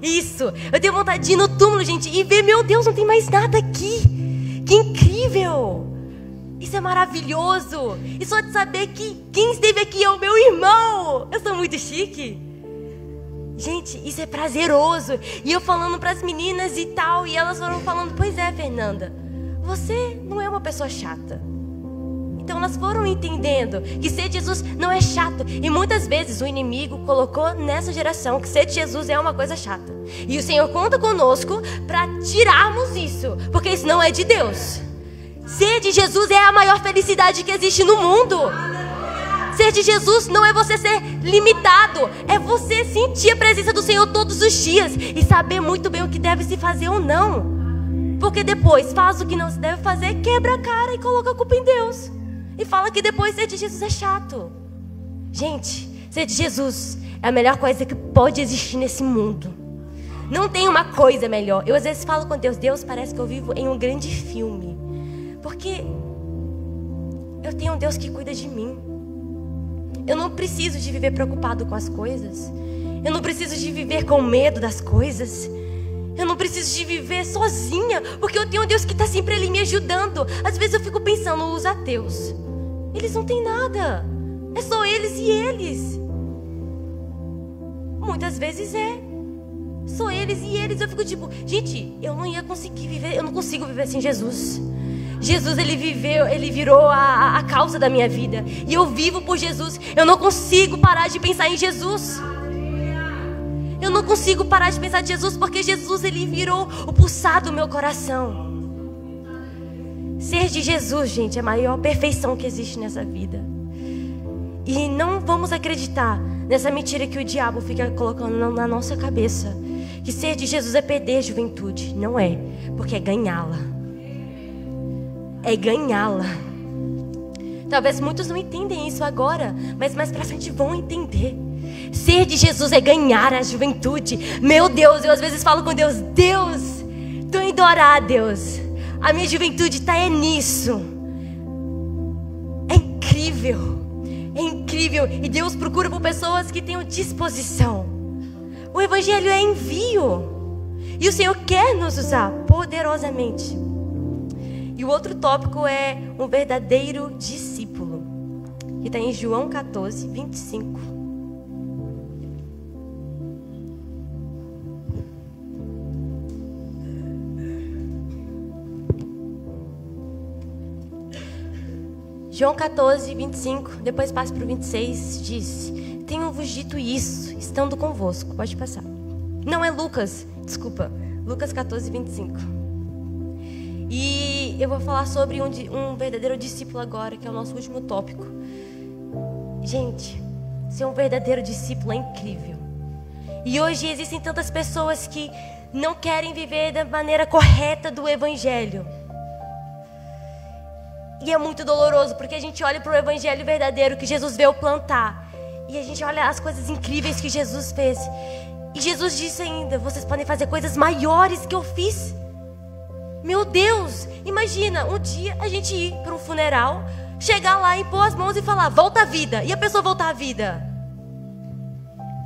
Isso, eu tenho vontade de ir no túmulo, gente, e ver, meu Deus, não tem mais nada aqui. Que incrível. Isso é maravilhoso. E só de saber que quem esteve aqui é o meu irmão. Eu sou muito chique. Gente, isso é prazeroso. E eu falando para as meninas e tal, e elas foram falando, pois é, Fernanda, você não é uma pessoa chata. Então elas foram entendendo que ser de Jesus não é chato. E muitas vezes o inimigo colocou nessa geração que ser de Jesus é uma coisa chata. E o Senhor conta conosco para tirarmos isso, porque isso não é de Deus. Ser de Jesus é a maior felicidade que existe no mundo. Ser de Jesus não é você ser limitado, é você sentir a presença do Senhor todos os dias e saber muito bem o que deve se fazer ou não. Porque depois faz o que não se deve fazer, quebra a cara e coloca a culpa em Deus. E fala que depois ser de Jesus é chato. Gente, ser de Jesus é a melhor coisa que pode existir nesse mundo. Não tem uma coisa melhor. Eu às vezes falo com Deus, Deus, parece que eu vivo em um grande filme. Porque eu tenho um Deus que cuida de mim. Eu não preciso de viver preocupado com as coisas. Eu não preciso de viver com medo das coisas. Eu não preciso de viver sozinha, porque eu tenho um Deus que está sempre ali me ajudando. Às vezes eu fico pensando, os ateus, eles não têm nada. É só eles e eles. Muitas vezes é só eles e eles. Eu fico tipo, gente, eu não ia conseguir viver. Eu não consigo viver sem Jesus. Jesus, ele virou a causa da minha vida. E eu vivo por Jesus. Eu não consigo parar de pensar em Jesus. Eu não consigo parar de pensar em Jesus, porque Jesus, ele virou o pulsar do meu coração. Ser de Jesus, gente, é a maior perfeição que existe nessa vida. E não vamos acreditar nessa mentira que o diabo fica colocando na nossa cabeça, que ser de Jesus é perder a juventude. Não é, porque é ganhá-la. É ganhá-la. Talvez muitos não entendem isso agora, mas mais pra frente vão entender. Ser de Jesus é ganhar a juventude. Meu Deus, eu às vezes falo com Deus, Deus, tô indo orar a Deus. A minha juventude tá nisso. É incrível. É incrível. E Deus procura por pessoas que tenham disposição. O Evangelho é envio. E o Senhor quer nos usar poderosamente. E o outro tópico é um verdadeiro discípulo, que está em João 14, 25. João 14, 25, depois passa para o 26, diz: tenho-vos dito isso, estando convosco. Pode passar. Não, é Lucas, desculpa. Lucas 14, 25. E eu vou falar sobre um verdadeiro discípulo agora, que é o nosso último tópico. Gente, ser um verdadeiro discípulo é incrível. E hoje existem tantas pessoas que não querem viver da maneira correta do Evangelho. E é muito doloroso, porque a gente olha para o Evangelho verdadeiro que Jesus veio plantar. E a gente olha as coisas incríveis que Jesus fez. E Jesus disse ainda: vocês podem fazer coisas maiores que eu fiz. Meu Deus, imagina um dia a gente ir para um funeral, chegar lá, impor as mãos e falar: volta à vida. E a pessoa voltar à vida.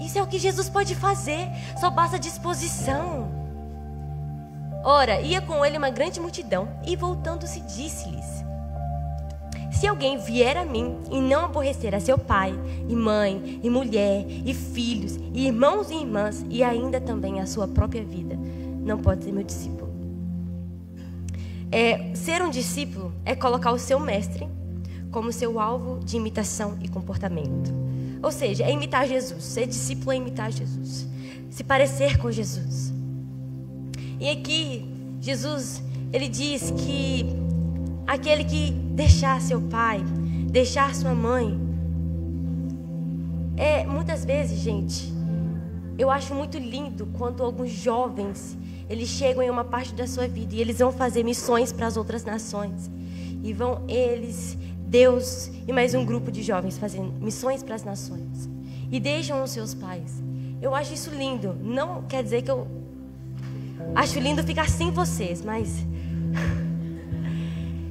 Isso é o que Jesus pode fazer. Só basta disposição. Ora, ia com ele uma grande multidão, e voltando-se disse-lhes: se alguém vier a mim e não aborrecer a seu pai, e mãe, e mulher, e filhos, e irmãos e irmãs, e ainda também a sua própria vida, não pode ser meu discípulo. Ser um discípulo é colocar o seu mestre como seu alvo de imitação e comportamento. Ou seja, é imitar Jesus. Ser discípulo é imitar Jesus. Se parecer com Jesus. E aqui, Jesus, ele diz que aquele que deixar seu pai, deixar sua mãe, muitas vezes, gente, eu acho muito lindo quando alguns jovens, eles chegam em uma parte da sua vida e eles vão fazer missões para as outras nações. E vão eles, Deus e mais um grupo de jovens fazendo missões para as nações. E deixam os seus pais. Eu acho isso lindo. Não quer dizer que eu acho lindo ficar sem vocês, mas...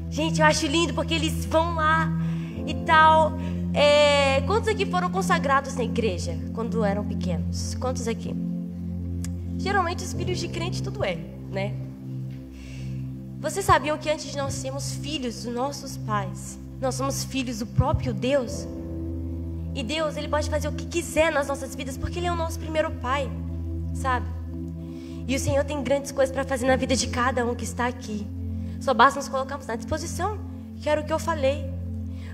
Gente, eu acho lindo porque eles vão lá e tal. Quantos aqui foram consagrados na igreja quando eram pequenos? Quantos aqui? Geralmente os filhos de crente tudo né? Vocês sabiam que antes de nós sermos filhos dos nossos pais, nós somos filhos do próprio Deus? E Deus, Ele pode fazer o que quiser nas nossas vidas, porque Ele é o nosso primeiro pai, sabe? E o Senhor tem grandes coisas para fazer na vida de cada um que está aqui. Só basta nos colocarmos na disposição, que era o que eu falei.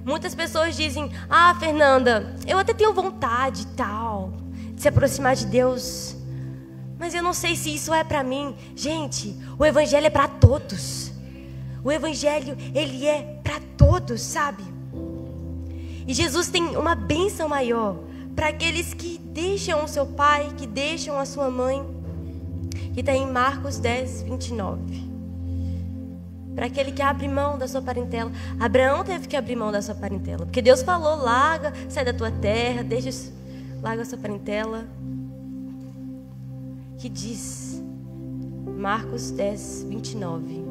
Muitas pessoas dizem: ah, Fernanda, eu até tenho vontade e tal, de se aproximar de Deus, mas eu não sei se isso é para mim. Gente, o Evangelho é para todos. O Evangelho, ele é para todos, sabe? E Jesus tem uma bênção maior para aqueles que deixam o seu pai, que deixam a sua mãe, que está em Marcos 10, 29. Para aquele que abre mão da sua parentela. Abraão teve que abrir mão da sua parentela, porque Deus falou: larga, sai da tua terra, larga a sua parentela. Que diz Marcos 10, 29.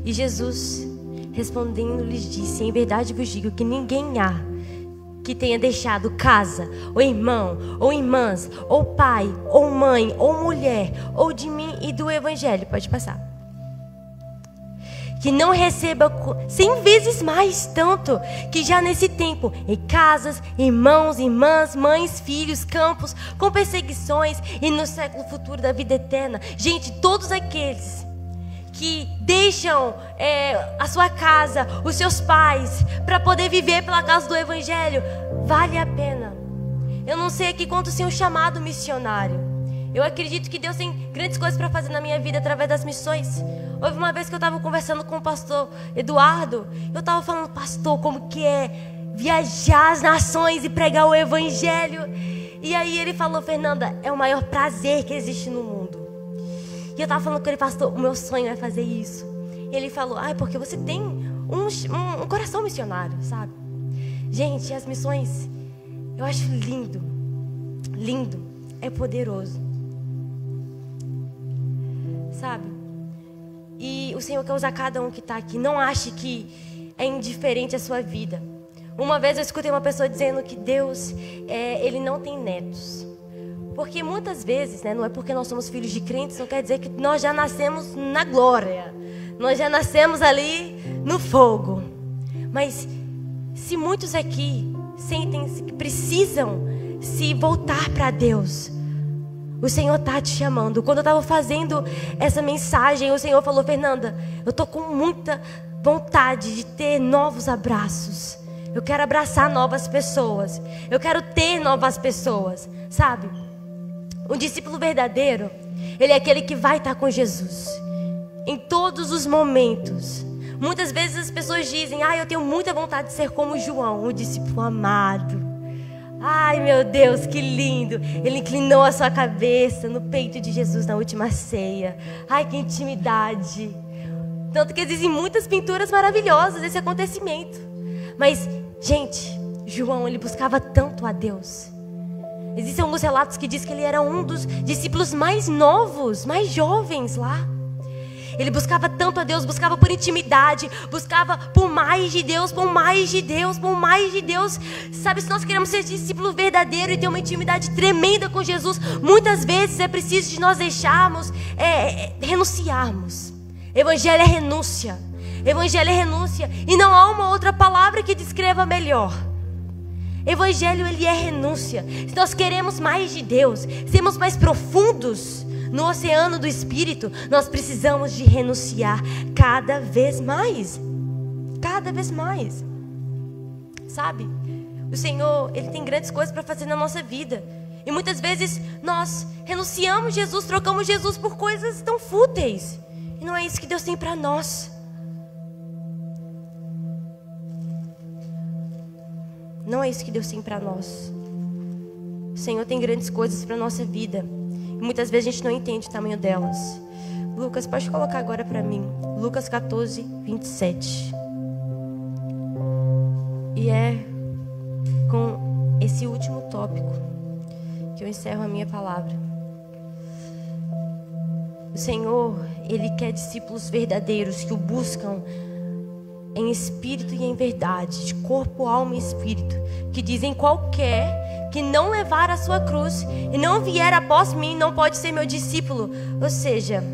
E Jesus, respondendo, lhes disse: em verdade vos digo que ninguém há que tenha deixado casa, ou irmão, ou irmãs, ou pai, ou mãe, ou mulher, ou de mim e do Evangelho, pode passar, que não receba 100 vezes mais tanto que já nesse tempo, em casas, irmãos, irmãs, mães, filhos, campos, com perseguições, e no século futuro da vida eterna. Gente, todos aqueles que deixam a sua casa, os seus pais, para poder viver pela causa do Evangelho, vale a pena. Eu não sei aqui quantos têm um chamado missionário. Eu acredito que Deus tem grandes coisas para fazer na minha vida através das missões. Houve uma vez que eu estava conversando com o pastor Eduardo. Eu estava falando: pastor, como que é viajar as nações e pregar o Evangelho? E aí ele falou: Fernanda, é o maior prazer que existe no mundo. E eu estava falando com ele: pastor, o meu sonho é fazer isso. E ele falou: é porque você tem um coração missionário, sabe? Gente, as missões, eu acho lindo. Lindo. É poderoso. Sabe? E o Senhor quer usar cada um que está aqui. Não ache que é indiferente a sua vida. Uma vez eu escutei uma pessoa dizendo que Deus, Ele não tem netos. Porque muitas vezes, não é porque nós somos filhos de crentes, não quer dizer que nós já nascemos na glória. Nós já nascemos ali no fogo. Mas se muitos aqui sentem que precisam se voltar para Deus, O Senhor está te chamando. Quando eu estava fazendo essa mensagem, o Senhor falou: Fernanda, eu estou com muita vontade de ter novos abraços. Eu quero abraçar novas pessoas. Eu quero ter novas pessoas. Sabe? Um discípulo verdadeiro, ele é aquele que vai estar com Jesus em todos os momentos. Muitas vezes as pessoas dizem: eu tenho muita vontade de ser como João, o discípulo amado. Ai, meu Deus, que lindo. Ele inclinou a sua cabeça no peito de Jesus na última ceia. Ai, que intimidade. Tanto que existem muitas pinturas maravilhosas desse acontecimento. Mas, gente, João, ele buscava tanto a Deus. Existem alguns relatos que diz que ele era um dos discípulos mais novos, mais jovens lá. Ele buscava tanto a Deus, buscava por intimidade, buscava por mais de Deus, por mais de Deus, por mais de Deus. Sabe, se nós queremos ser discípulo verdadeiro e ter uma intimidade tremenda com Jesus, muitas vezes é preciso de nós deixarmos, renunciarmos. Evangelho é renúncia. Evangelho é renúncia. E não há uma outra palavra que descreva melhor. Evangelho, ele é renúncia. Se nós queremos mais de Deus, sermos mais profundos no oceano do Espírito, nós precisamos de renunciar cada vez mais. Cada vez mais. Sabe? O Senhor, ele tem grandes coisas para fazer na nossa vida. E muitas vezes nós renunciamos Jesus, trocamos Jesus por coisas tão fúteis. E não é isso que Deus tem para nós. Não é isso que Deus tem para nós. O Senhor tem grandes coisas para a nossa vida. E muitas vezes a gente não entende o tamanho delas. Lucas, pode colocar agora para mim. Lucas 14, 27. E é com esse último tópico que eu encerro a minha palavra. O Senhor, ele quer discípulos verdadeiros que o buscam em espírito e em verdade, de corpo, alma e espírito, que dizem: qualquer que não levar a sua cruz e não vier após mim não pode ser meu discípulo. Ou seja,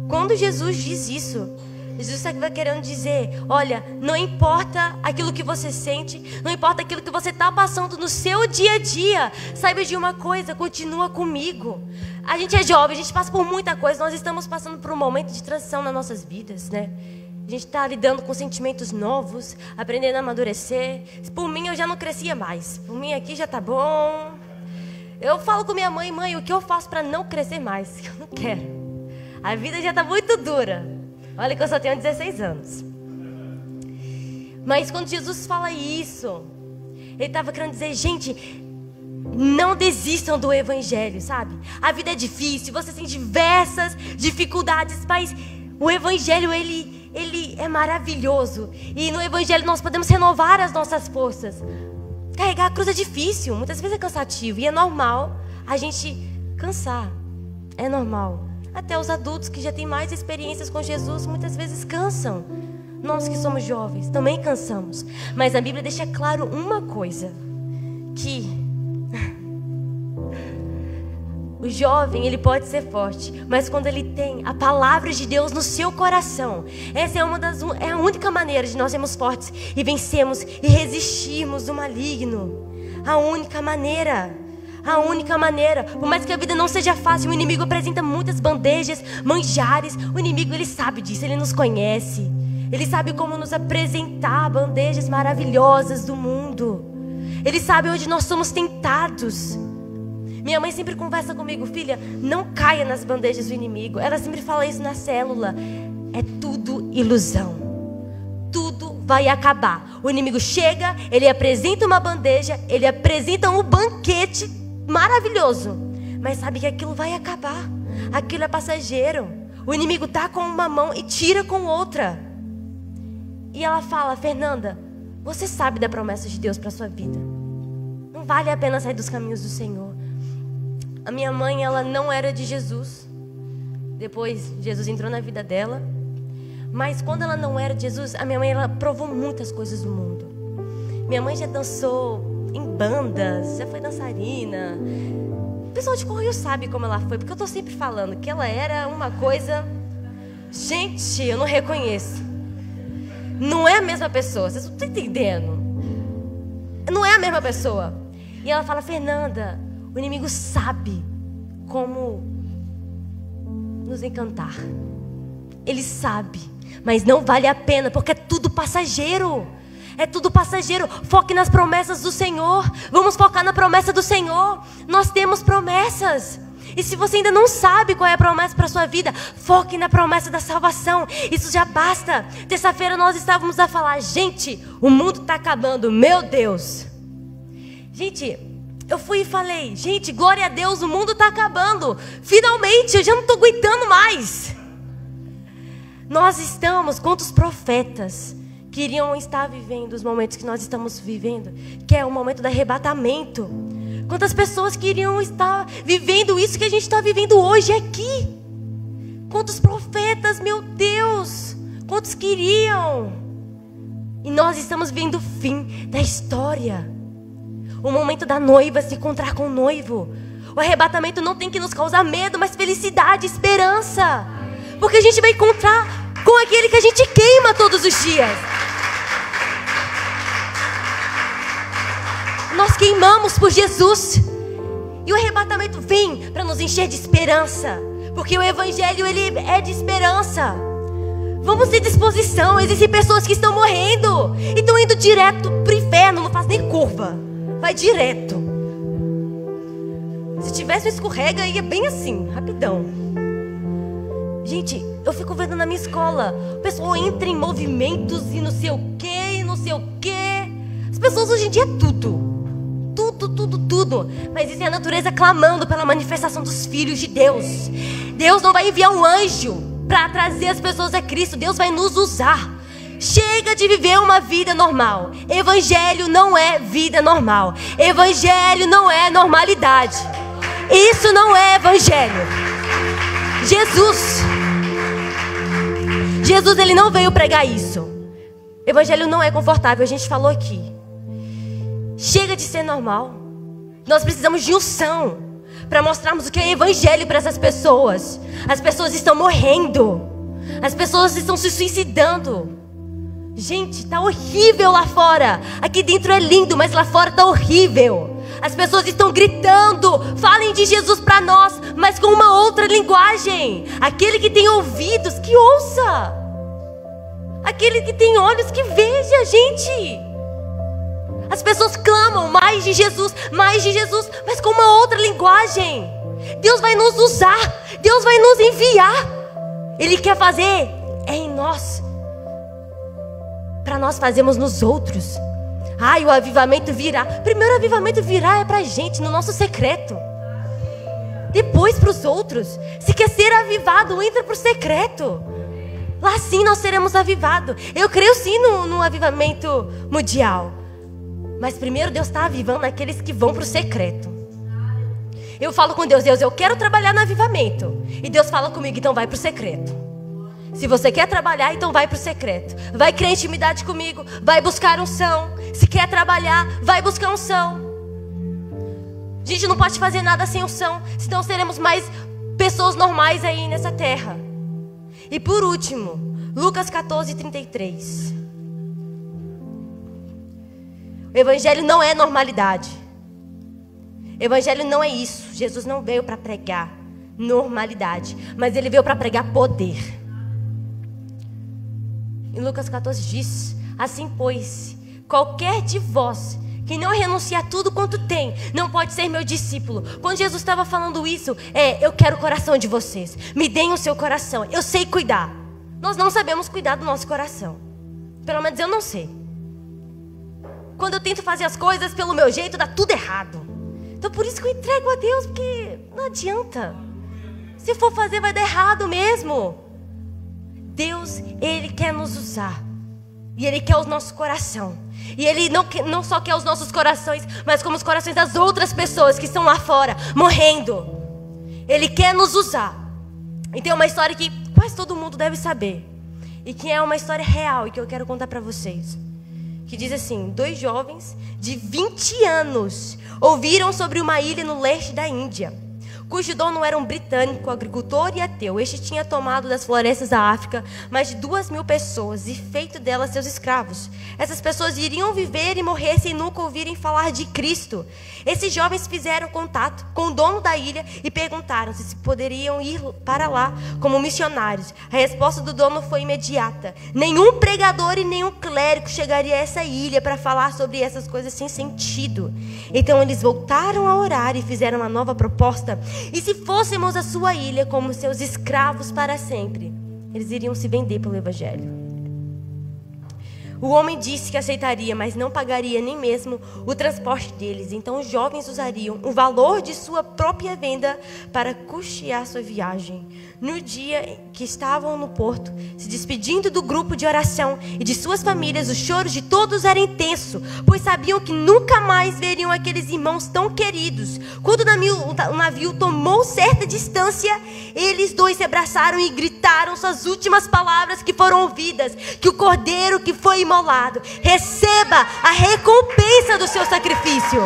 quando Jesus diz isso, Jesus está querendo dizer: olha, não importa aquilo que você sente, não importa aquilo que você está passando no seu dia a dia, saiba de uma coisa, continua comigo. A gente é jovem, a gente passa por muita coisa, nós estamos passando por um momento de transição nas nossas vidas, né? A gente está lidando com sentimentos novos, aprendendo a amadurecer. Por mim, eu já não crescia mais. Por mim, aqui já está bom. Eu falo com minha mãe: mãe, o que eu faço para não crescer mais? Eu não quero. A vida já está muito dura. Olha que eu só tenho 16 anos. Mas quando Jesus fala isso, ele estava querendo dizer: gente, não desistam do Evangelho, sabe? A vida é difícil, você tem diversas dificuldades, mas o Evangelho, ele é maravilhoso. E no Evangelho nós podemos renovar as nossas forças. Carregar a cruz é difícil, muitas vezes é cansativo. E é normal a gente cansar. É normal. Até os adultos que já têm mais experiências com Jesus muitas vezes cansam. Nós que somos jovens também cansamos. Mas a Bíblia deixa claro uma coisa: que o jovem, ele pode ser forte, mas quando ele tem a palavra de Deus no seu coração, essa é a única maneira de nós sermos fortes e vencermos e resistirmos do maligno. A única maneira. A única maneira. Por mais que a vida não seja fácil, o inimigo apresenta muitas bandejas, manjares. O inimigo, ele sabe disso, ele nos conhece. Ele sabe como nos apresentar bandejas maravilhosas do mundo. Ele sabe onde nós somos tentados. Minha mãe sempre conversa comigo: filha, não caia nas bandejas do inimigo. Ela sempre fala isso na célula. É tudo ilusão. Tudo vai acabar. O inimigo chega, ele apresenta uma bandeja, ele apresenta um banquete maravilhoso. Mas sabe que aquilo vai acabar. Aquilo é passageiro. O inimigo tá com uma mão e tira com outra. E ela fala: Fernanda, você sabe da promessa de Deus para sua vida. Não vale a pena sair dos caminhos do Senhor. A minha mãe, ela não era de Jesus. Depois, Jesus entrou na vida dela. Mas quando ela não era de Jesus, a minha mãe, ela provou muitas coisas do mundo. Minha mãe já dançou em bandas, já foi dançarina. O pessoal de Correio sabe como ela foi, porque eu tô sempre falando que ela era uma coisa... Gente, eu não reconheço. Não é a mesma pessoa, vocês não estão entendendo. Não é a mesma pessoa. E ela fala: Fernanda, o inimigo sabe como nos encantar. Ele sabe, mas não vale a pena, porque é tudo passageiro. É tudo passageiro. Foque nas promessas do Senhor. Vamos focar na promessa do Senhor. Nós temos promessas. E se você ainda não sabe qual é a promessa para a sua vida, foque na promessa da salvação. Isso já basta. Terça-feira nós estávamos a falar, gente, o mundo está acabando, meu Deus. Gente, eu fui e falei, gente, glória a Deus, o mundo está acabando. Finalmente, eu já não estou aguentando mais. Nós estamos, quantos profetas queriam estar vivendo os momentos que nós estamos vivendo, que é o momento do arrebatamento. Quantas pessoas queriam estar vivendo isso que a gente está vivendo hoje aqui? Quantos profetas, meu Deus, quantos queriam? E nós estamos vendo o fim da história. O momento da noiva se encontrar com o noivo. O arrebatamento não tem que nos causar medo, mas felicidade, esperança. Porque a gente vai encontrar com aquele que a gente queima todos os dias. Nós queimamos por Jesus. E o arrebatamento vem para nos encher de esperança. Porque o evangelho, ele é de esperança. Vamos ter disposição. Existem pessoas que estão morrendo e estão indo direto para o inferno. Não faz nem curva, vai direto. Se tivesse um escorrega, ia bem assim, rapidão. Gente, eu fico vendo na minha escola, o pessoal entra em movimentos e não sei o que, e não sei o que. As pessoas hoje em dia é tudo. Tudo. Mas existe a natureza clamando pela manifestação dos filhos de Deus. Deus não vai enviar um anjo para trazer as pessoas a Cristo. Deus vai nos usar. Chega de viver uma vida normal. Evangelho não é vida normal. Evangelho não é normalidade. Isso não é evangelho. Jesus, ele não veio pregar isso. Evangelho não é confortável, a gente falou aqui. Chega de ser normal. Nós precisamos de unção para mostrarmos o que é evangelho para essas pessoas. As pessoas estão morrendo. As pessoas estão se suicidando. Gente, está horrível lá fora. Aqui dentro é lindo, mas lá fora está horrível. As pessoas estão gritando, falem de Jesus para nós, mas com uma outra linguagem. Aquele que tem ouvidos, que ouça. Aquele que tem olhos, que veja, gente. As pessoas clamam mais de Jesus, mas com uma outra linguagem. Deus vai nos usar, Deus vai nos enviar. Ele quer fazer em nós, para nós fazermos nos outros. Ai, o avivamento virá. Primeiro o avivamento virá é pra gente, no nosso secreto. Depois para os outros. Se quer ser avivado, entra pro secreto. Lá sim nós seremos avivados. Eu creio sim no avivamento mundial. Mas primeiro Deus está avivando aqueles que vão pro secreto. Eu falo com Deus, eu quero trabalhar no avivamento. E Deus fala comigo, então vai pro secreto. Se você quer trabalhar, então vai pro secreto. Vai criar intimidade comigo, vai buscar unção. Se quer trabalhar, vai buscar unção. A gente não pode fazer nada sem unção, senão seremos mais pessoas normais aí nessa terra. E por último, Lucas 14:33. O evangelho não é normalidade. Evangelho não é isso. Jesus não veio para pregar normalidade, mas ele veio para pregar poder. Em Lucas 14 diz: assim pois, qualquer de vós que não renuncia a tudo quanto tem, não pode ser meu discípulo. Quando Jesus estava falando isso, eu quero o coração de vocês. Me deem o seu coração, eu sei cuidar. Nós não sabemos cuidar do nosso coração. Pelo menos eu não sei. Quando eu tento fazer as coisas pelo meu jeito, dá tudo errado. Então por isso que eu entrego a Deus, porque não adianta. Se for fazer, vai dar errado mesmo. Deus, Ele quer nos usar. E Ele quer o nosso coração. E Ele não só quer os nossos corações, mas como os corações das outras pessoas que estão lá fora, morrendo. Ele quer nos usar. E tem uma história que quase todo mundo deve saber. E que é uma história real e que eu quero contar para vocês. Que diz assim: 2 jovens de 20 anos ouviram sobre uma ilha no leste da Índia. cujo dono era um britânico, agricultor e ateu. Este tinha tomado das florestas da África mais de 2.000 pessoas e feito delas seus escravos. Essas pessoas iriam viver e morrer sem nunca ouvirem falar de Cristo. Esses jovens fizeram contato com o dono da ilha e perguntaram se poderiam ir para lá como missionários. A resposta do dono foi imediata: nenhum pregador e nenhum clérigo chegaria a essa ilha para falar sobre essas coisas sem sentido. Então eles voltaram a orar e fizeram uma nova proposta. E se fôssemos a sua ilha como seus escravos para sempre? Eles iriam se vender pelo evangelho. O homem disse que aceitaria, mas não pagaria nem mesmo o transporte deles. Então os jovens usariam o valor de sua própria venda para custear sua viagem. No dia que estavam no porto, se despedindo do grupo de oração e de suas famílias, os choros de todos eram intensos, pois sabiam que nunca mais veriam aqueles irmãos tão queridos. Quando o navio tomou certa distância, eles dois se abraçaram e gritaram suas últimas palavras que foram ouvidas: que o cordeiro que foi imolado receba a recompensa do seu sacrifício.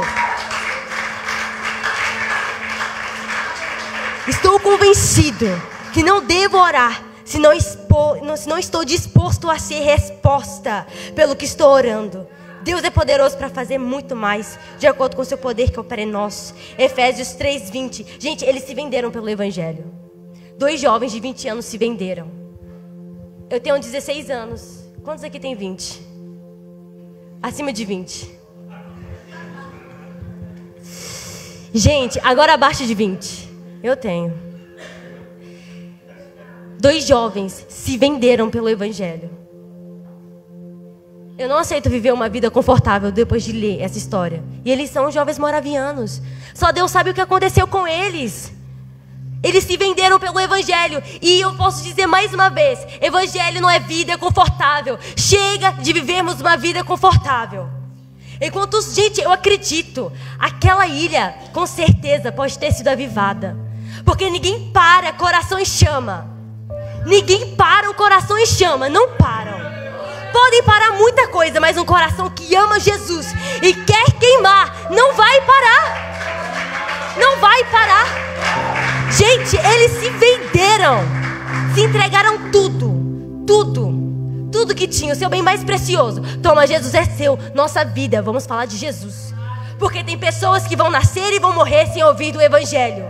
Estou convencido que não devo orar se não estou disposto a ser resposta pelo que estou orando. Deus é poderoso para fazer muito mais, de acordo com o seu poder que opera em nós. Efésios 3:20. Gente, eles se venderam pelo evangelho. 2 jovens de 20 anos se venderam. Eu tenho 16 anos. Quantos aqui tem 20? Acima de 20. Gente, agora abaixo de 20. Eu tenho. 2 jovens se venderam pelo evangelho. Eu não aceito viver uma vida confortável depois de ler essa história. E eles são jovens moravianos. Só Deus sabe o que aconteceu com eles. Eles se venderam pelo evangelho. E eu posso dizer mais uma vez: evangelho não é vida confortável. Chega de vivermos uma vida confortável. Enquanto, gente, eu acredito, aquela ilha com certeza pode ter sido avivada. Porque ninguém para, coração em chama. Ninguém para, o coração em chama. Não param. Podem parar muita coisa, mas um coração que ama Jesus e quer queimar não vai parar. Não vai parar. Gente, eles se venderam. Se entregaram tudo. Tudo que tinha, o seu bem mais precioso. Toma, Jesus é seu, nossa vida. Vamos falar de Jesus. Porque tem pessoas que vão nascer e vão morrer sem ouvir do evangelho.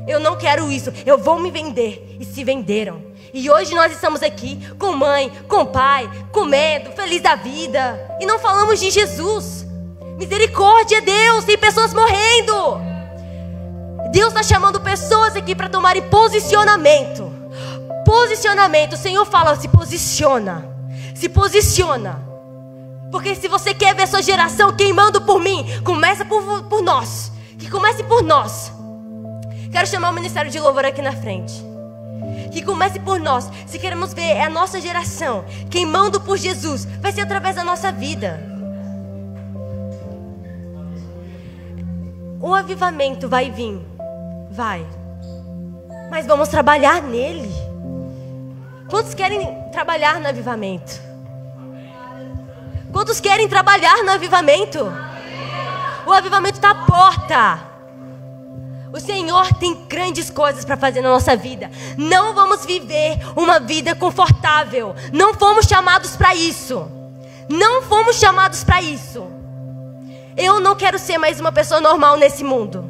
Eu não quero isso, eu vou me vender. E se venderam. E hoje nós estamos aqui com mãe, com pai, comendo, feliz da vida. E não falamos de Jesus. Misericórdia, Deus, tem pessoas morrendo. Deus está chamando pessoas aqui para tomarem posicionamento. Posicionamento, o Senhor fala: se posiciona. Se posiciona. Porque se você quer ver sua geração queimando por mim, começa por nós. Que comece por nós. Quero chamar o ministério de louvor aqui na frente. Que comece por nós. Se queremos ver a nossa geração queimando por Jesus, vai ser através da nossa vida. O avivamento vai vir. Vai. Mas vamos trabalhar nele. Quantos querem trabalhar no avivamento? Quantos querem trabalhar no avivamento? O avivamento está à porta. O Senhor tem grandes coisas para fazer na nossa vida. Não vamos viver uma vida confortável. Não fomos chamados para isso. Não fomos chamados para isso. Eu não quero ser mais uma pessoa normal nesse mundo.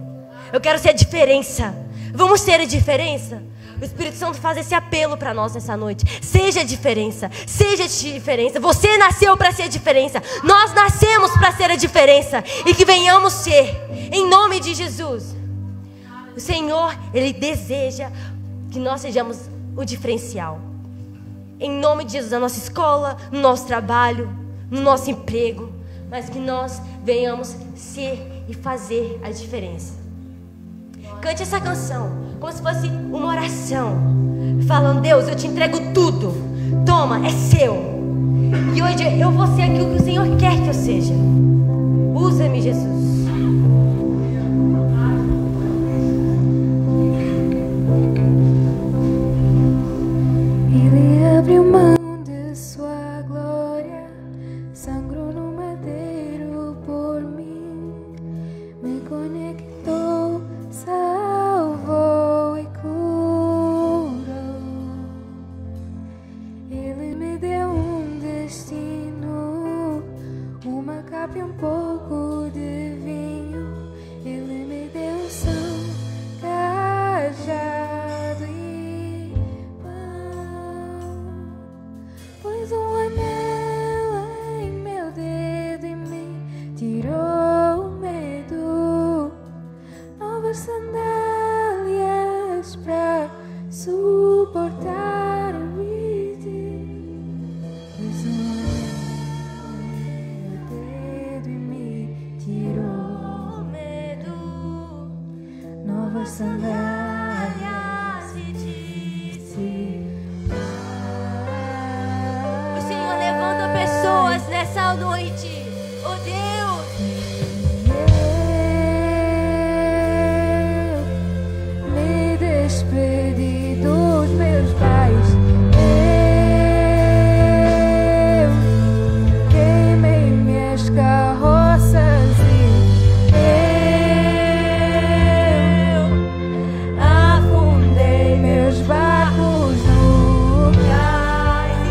Eu quero ser a diferença. Vamos ser a diferença? O Espírito Santo faz esse apelo para nós nessa noite. Seja a diferença. Seja a diferença. Você nasceu para ser a diferença. Nós nascemos para ser a diferença. E que venhamos ser. Em nome de Jesus. O Senhor, Ele deseja que nós sejamos o diferencial. Em nome de Jesus, na nossa escola, no nosso trabalho, no nosso emprego. Mas que nós venhamos ser e fazer a diferença. Cante essa canção como se fosse uma oração, falando: Deus, eu te entrego tudo. Toma, é seu. E hoje eu vou ser aquilo que o Senhor quer que eu seja. Usa-me, Jesus. Ele abriu mão de sua glória, sangrou no madeiro por mim, me conectou, salvou. suportar o medo, pois dedo em mim tirou o medo. Novas sandálias e disse: O Senhor levanta pessoas nessa noite. Oh Deus, me despedi dos meus pais. Eu queimei minhas carroças e eu afundei meus barcos no cais. e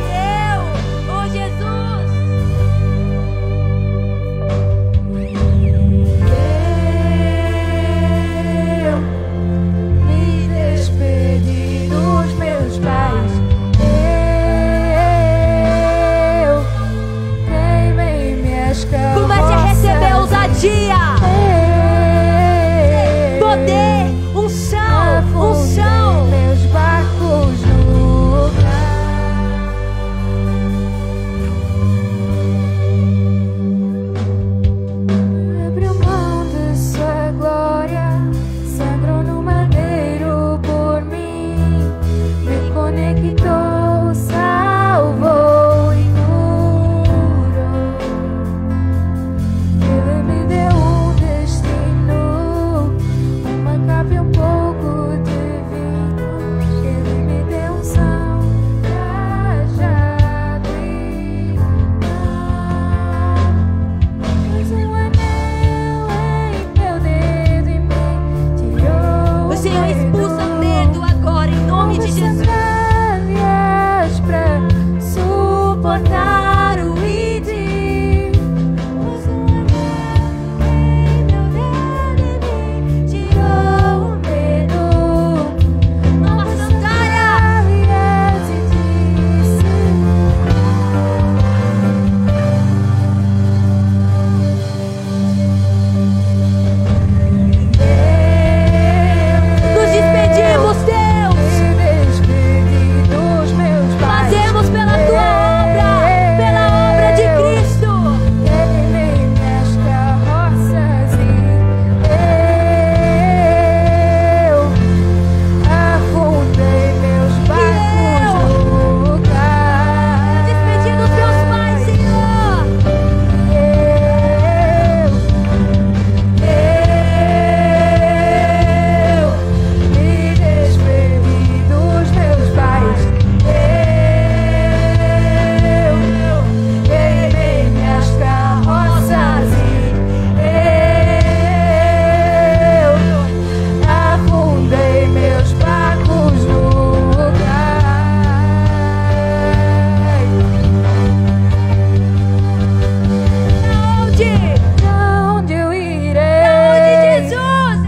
eu, oh Jesus, Eu me despedi dos meus pais. Eu queimei minhas carroças. comece a receber ousadia, poder, unção, unção. Meus barcos no abriu mão de sua glória, sangrou no madeiro por mim, me conectou, salvou e curou. Ele me deu um destino, uma capa e um pouco de vinho. Ele me deu unção, cajado e mão. Pôs um anel em meu dedo e me tirou O Senhor expulsa o medo agora, em nome de Jesus. sandálias pra suportar o ide. Pôs um anel em meu dedo e me tirou o medo. Novas sandálias. Sandálias e disse: Nos despedimos, Deus. me despedi dos meus pais. Fazemos pela tua pela obra de Cristo. Queimei minhas carroças e eu afundei meus barcos no cais. Despedir dos meus pais, Senhor. Eu me despedi dos meus pais. Eu queimei minhas carroças e eu afundei meus barcos no cais. Pra onde eu irei? Jesus.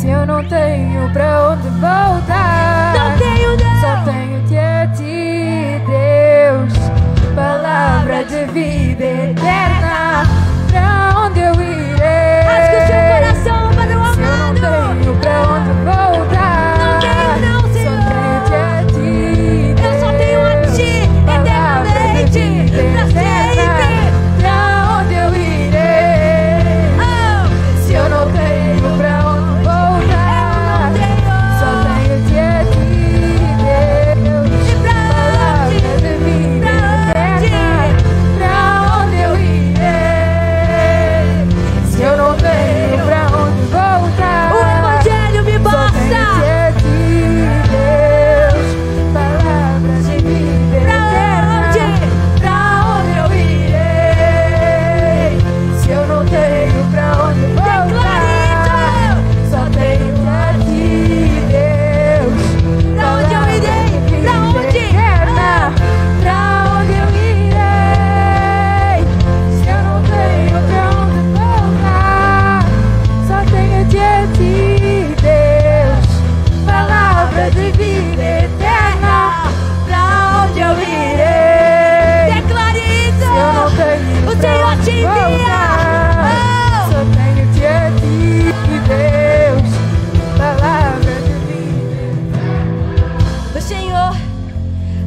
Se eu não tenho pra onde voltar, Não tenho, não. só tenho-te a ti, Deus, palavra de vida eterna. Pra onde eu irei? Rasgue o seu coração para o Se eu não amado. tenho pra onde voltar, Não tenho, não, Senhor. só tenho-te a ti, Eu só tenho a ti, palavra de eternamente, vida pra eterna. sempre. Pra onde eu irei? Oh, Se eu não tenho pra onde voltar, eu não só tenho. tenho-te a ti, Deus, E pra palavra onde? de vida Pra onde? eterna. Pra onde eu irei?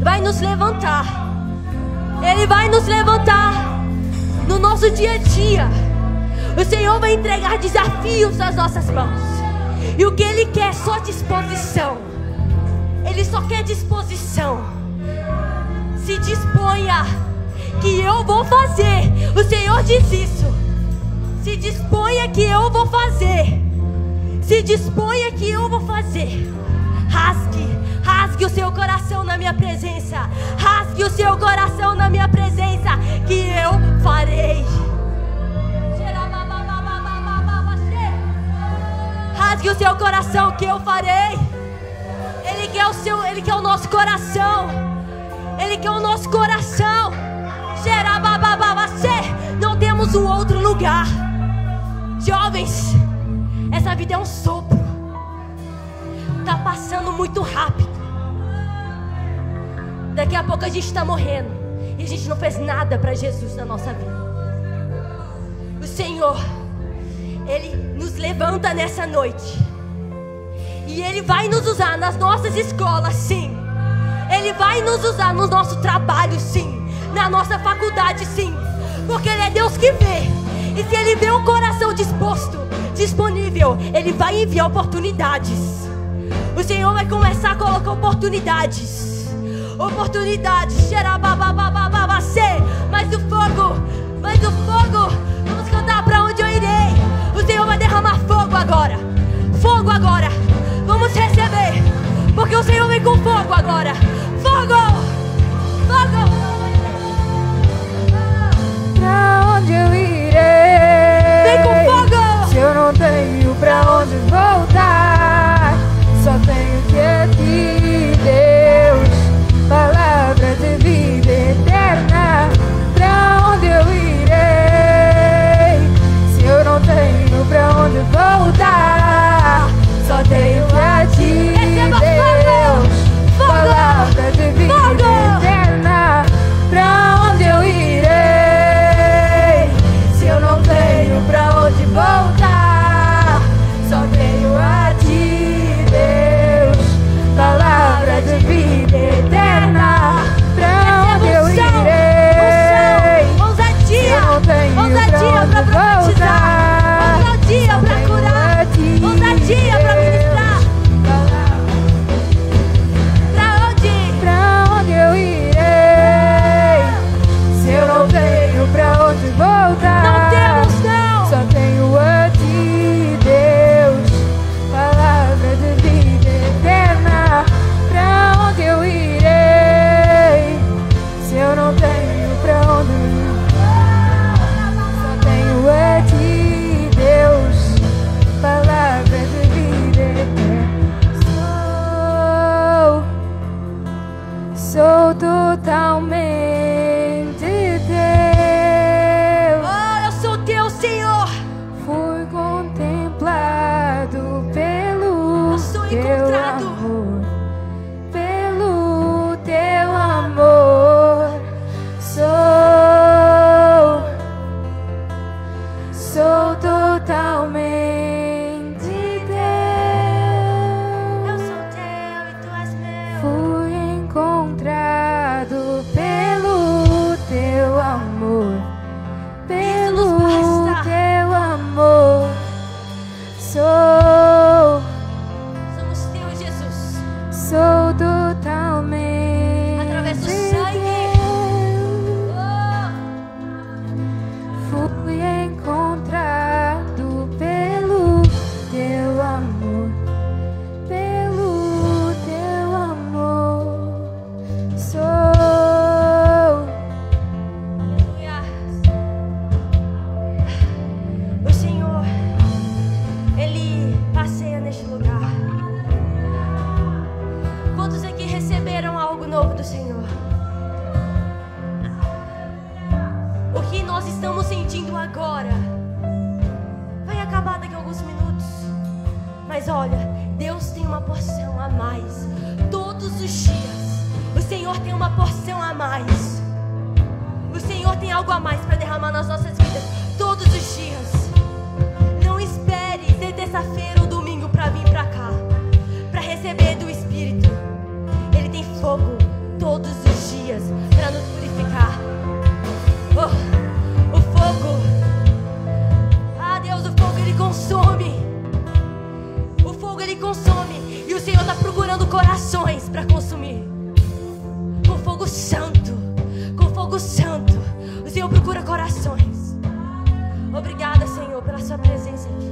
vai nos levantar. Ele vai nos levantar no nosso dia a dia. O Senhor vai entregar desafios nas nossas mãos. E o que Ele quer é só disposição. Ele só quer disposição. Se disponha, que eu vou fazer. O Senhor diz isso. Se disponha que eu vou fazer. Se disponha que eu vou fazer. Rasgue o seu coração na minha presença. Rasgue o seu coração na minha presença, que eu farei. Rasgue o seu coração, que eu farei. Ele quer o nosso coração. Ele quer o nosso coração. Não temos um outro lugar. Jovens, essa vida é um sopro. Tá passando muito rápido. Daqui a pouco a gente está morrendo. E a gente não fez nada para Jesus na nossa vida. O Senhor, Ele nos levanta nessa noite. E Ele vai nos usar nas nossas escolas, sim. Ele vai nos usar no nosso trabalho, sim. Na nossa faculdade, sim. Porque Ele é Deus que vê. E se Ele vê um coração disponível, Ele vai enviar oportunidades. O Senhor vai começar a colocar oportunidades. Mas o fogo, vamos cantar pra onde eu irei. O Senhor vai derramar fogo agora. Fogo agora. Vamos receber, porque o Senhor vem com fogo agora. Fogo. Pra onde eu irei? Vem com fogo. Se eu não tenho pra onde voltar, só tenho que aqui, Deus, palavra de vida eterna. Pra onde eu irei? Se eu não tenho pra onde voltar, só tenho a ti, Deus, palavra de vida eterna. Pra onde eu irei? Se eu não tenho pra onde voltar, só tenho a ti, Deus, palavra de vida eterna. Pra onde eu irei? Ousadia. Eu não tenho pra onde voltar. Ousadia pra curar. Ousadia pra ministrar. Pra onde eu irei? Se eu não tenho pra onde voltar, Não temos, não. só tenho a ti, Deus, palavra de vida eterna. Pra onde eu irei? Se eu não tenho pra onde ir, só tenho a ti, Deus, palavra de vida eterna. Sou totalmente teu. Oh, eu sou teu, Senhor. Fui contemplado pelo Eu sou teu encontrado. amor, pelo teu amor. Sou totalmente teu. Eu sou teu e tu és meu. Fui encontrado pelo teu amor, pelo Isso nos basta. teu amor. Somos teus, Jesus. Sou totalmente Através do sangue. teu. Fui encontrado pelo teu amor, pelo teu amor. Aleluia. O Senhor, Ele passeia neste lugar. Quantos aqui receberam algo novo do Senhor? O que nós estamos sentindo agora vai acabar daqui a alguns minutos. Mas olha, Deus tem uma porção a mais todos os dias. O Senhor tem uma porção a mais. O Senhor tem algo a mais para derramar nas nossas vidas todos os dias. Não espere ser terça-feira ou domingo para vir para cá, para receber do Espírito. Ele tem fogo todos fogo ele consome. E o Senhor está procurando corações para consumir. Com fogo santo. Com fogo santo. O Senhor procura corações. Obrigada, Senhor, pela sua presença aqui.